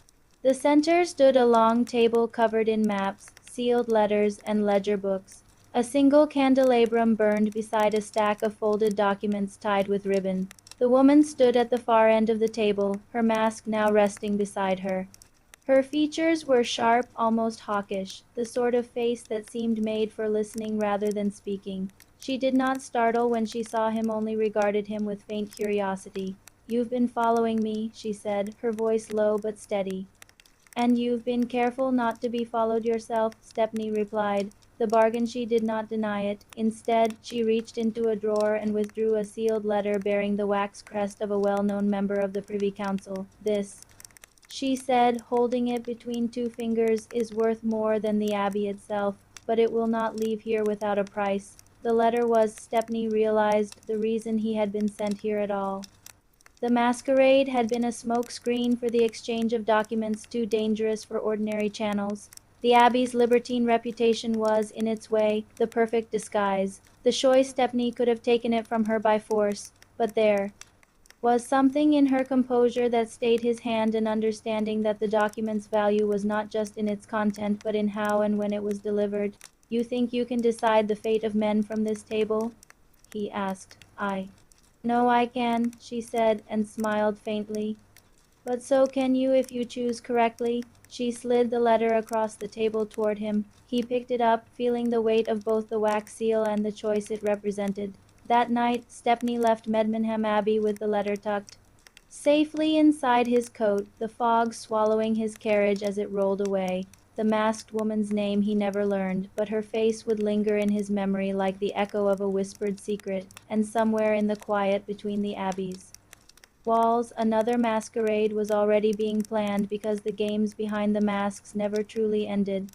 the center stood a long table covered in maps, sealed letters, and ledger books. A single candelabrum burned beside a stack of folded documents tied with ribbon. The woman stood at the far end of the table, her mask now resting beside her. Her features were sharp, almost hawkish, the sort of face that seemed made for listening rather than speaking. She did not startle when she saw him, only regarded him with faint curiosity. "You've been following me," she said, her voice low but steady. "And you've been careful not to be followed yourself," Stepney replied. The bargain she did not deny it. Instead, she reached into a drawer and withdrew a sealed letter bearing the wax crest of a well-known member of the Privy Council. "This," she said, holding it between two fingers, "is worth more than the Abbey itself, but it will not leave here without a price." The letter was, Stepney realized, the reason he had been sent here at all. The masquerade had been a smoke-screen for the exchange of documents too dangerous for ordinary channels. The Abbey's libertine reputation was, in its way, the perfect disguise. The choice Stepney could have taken it from her by force, but there was something in her composure that stayed his hand, an understanding that the document's value was not just in its content but in how and when it was delivered. "You think you can decide the fate of men from this table?" he asked. "I know I can," she said, and smiled faintly. "But so can you if you choose correctly." She slid the letter across the table toward him. He picked it up, feeling the weight of both the wax seal and the choice it represented. That night, Stepney left Medmenham Abbey with the letter tucked safely inside his coat, the fog swallowing his carriage as it rolled away. The masked woman's name he never learned, but her face would linger in his memory like the echo of a whispered secret, and somewhere in the quiet between the Abbey's walls, another masquerade was already being planned, because the games behind the masks never truly ended.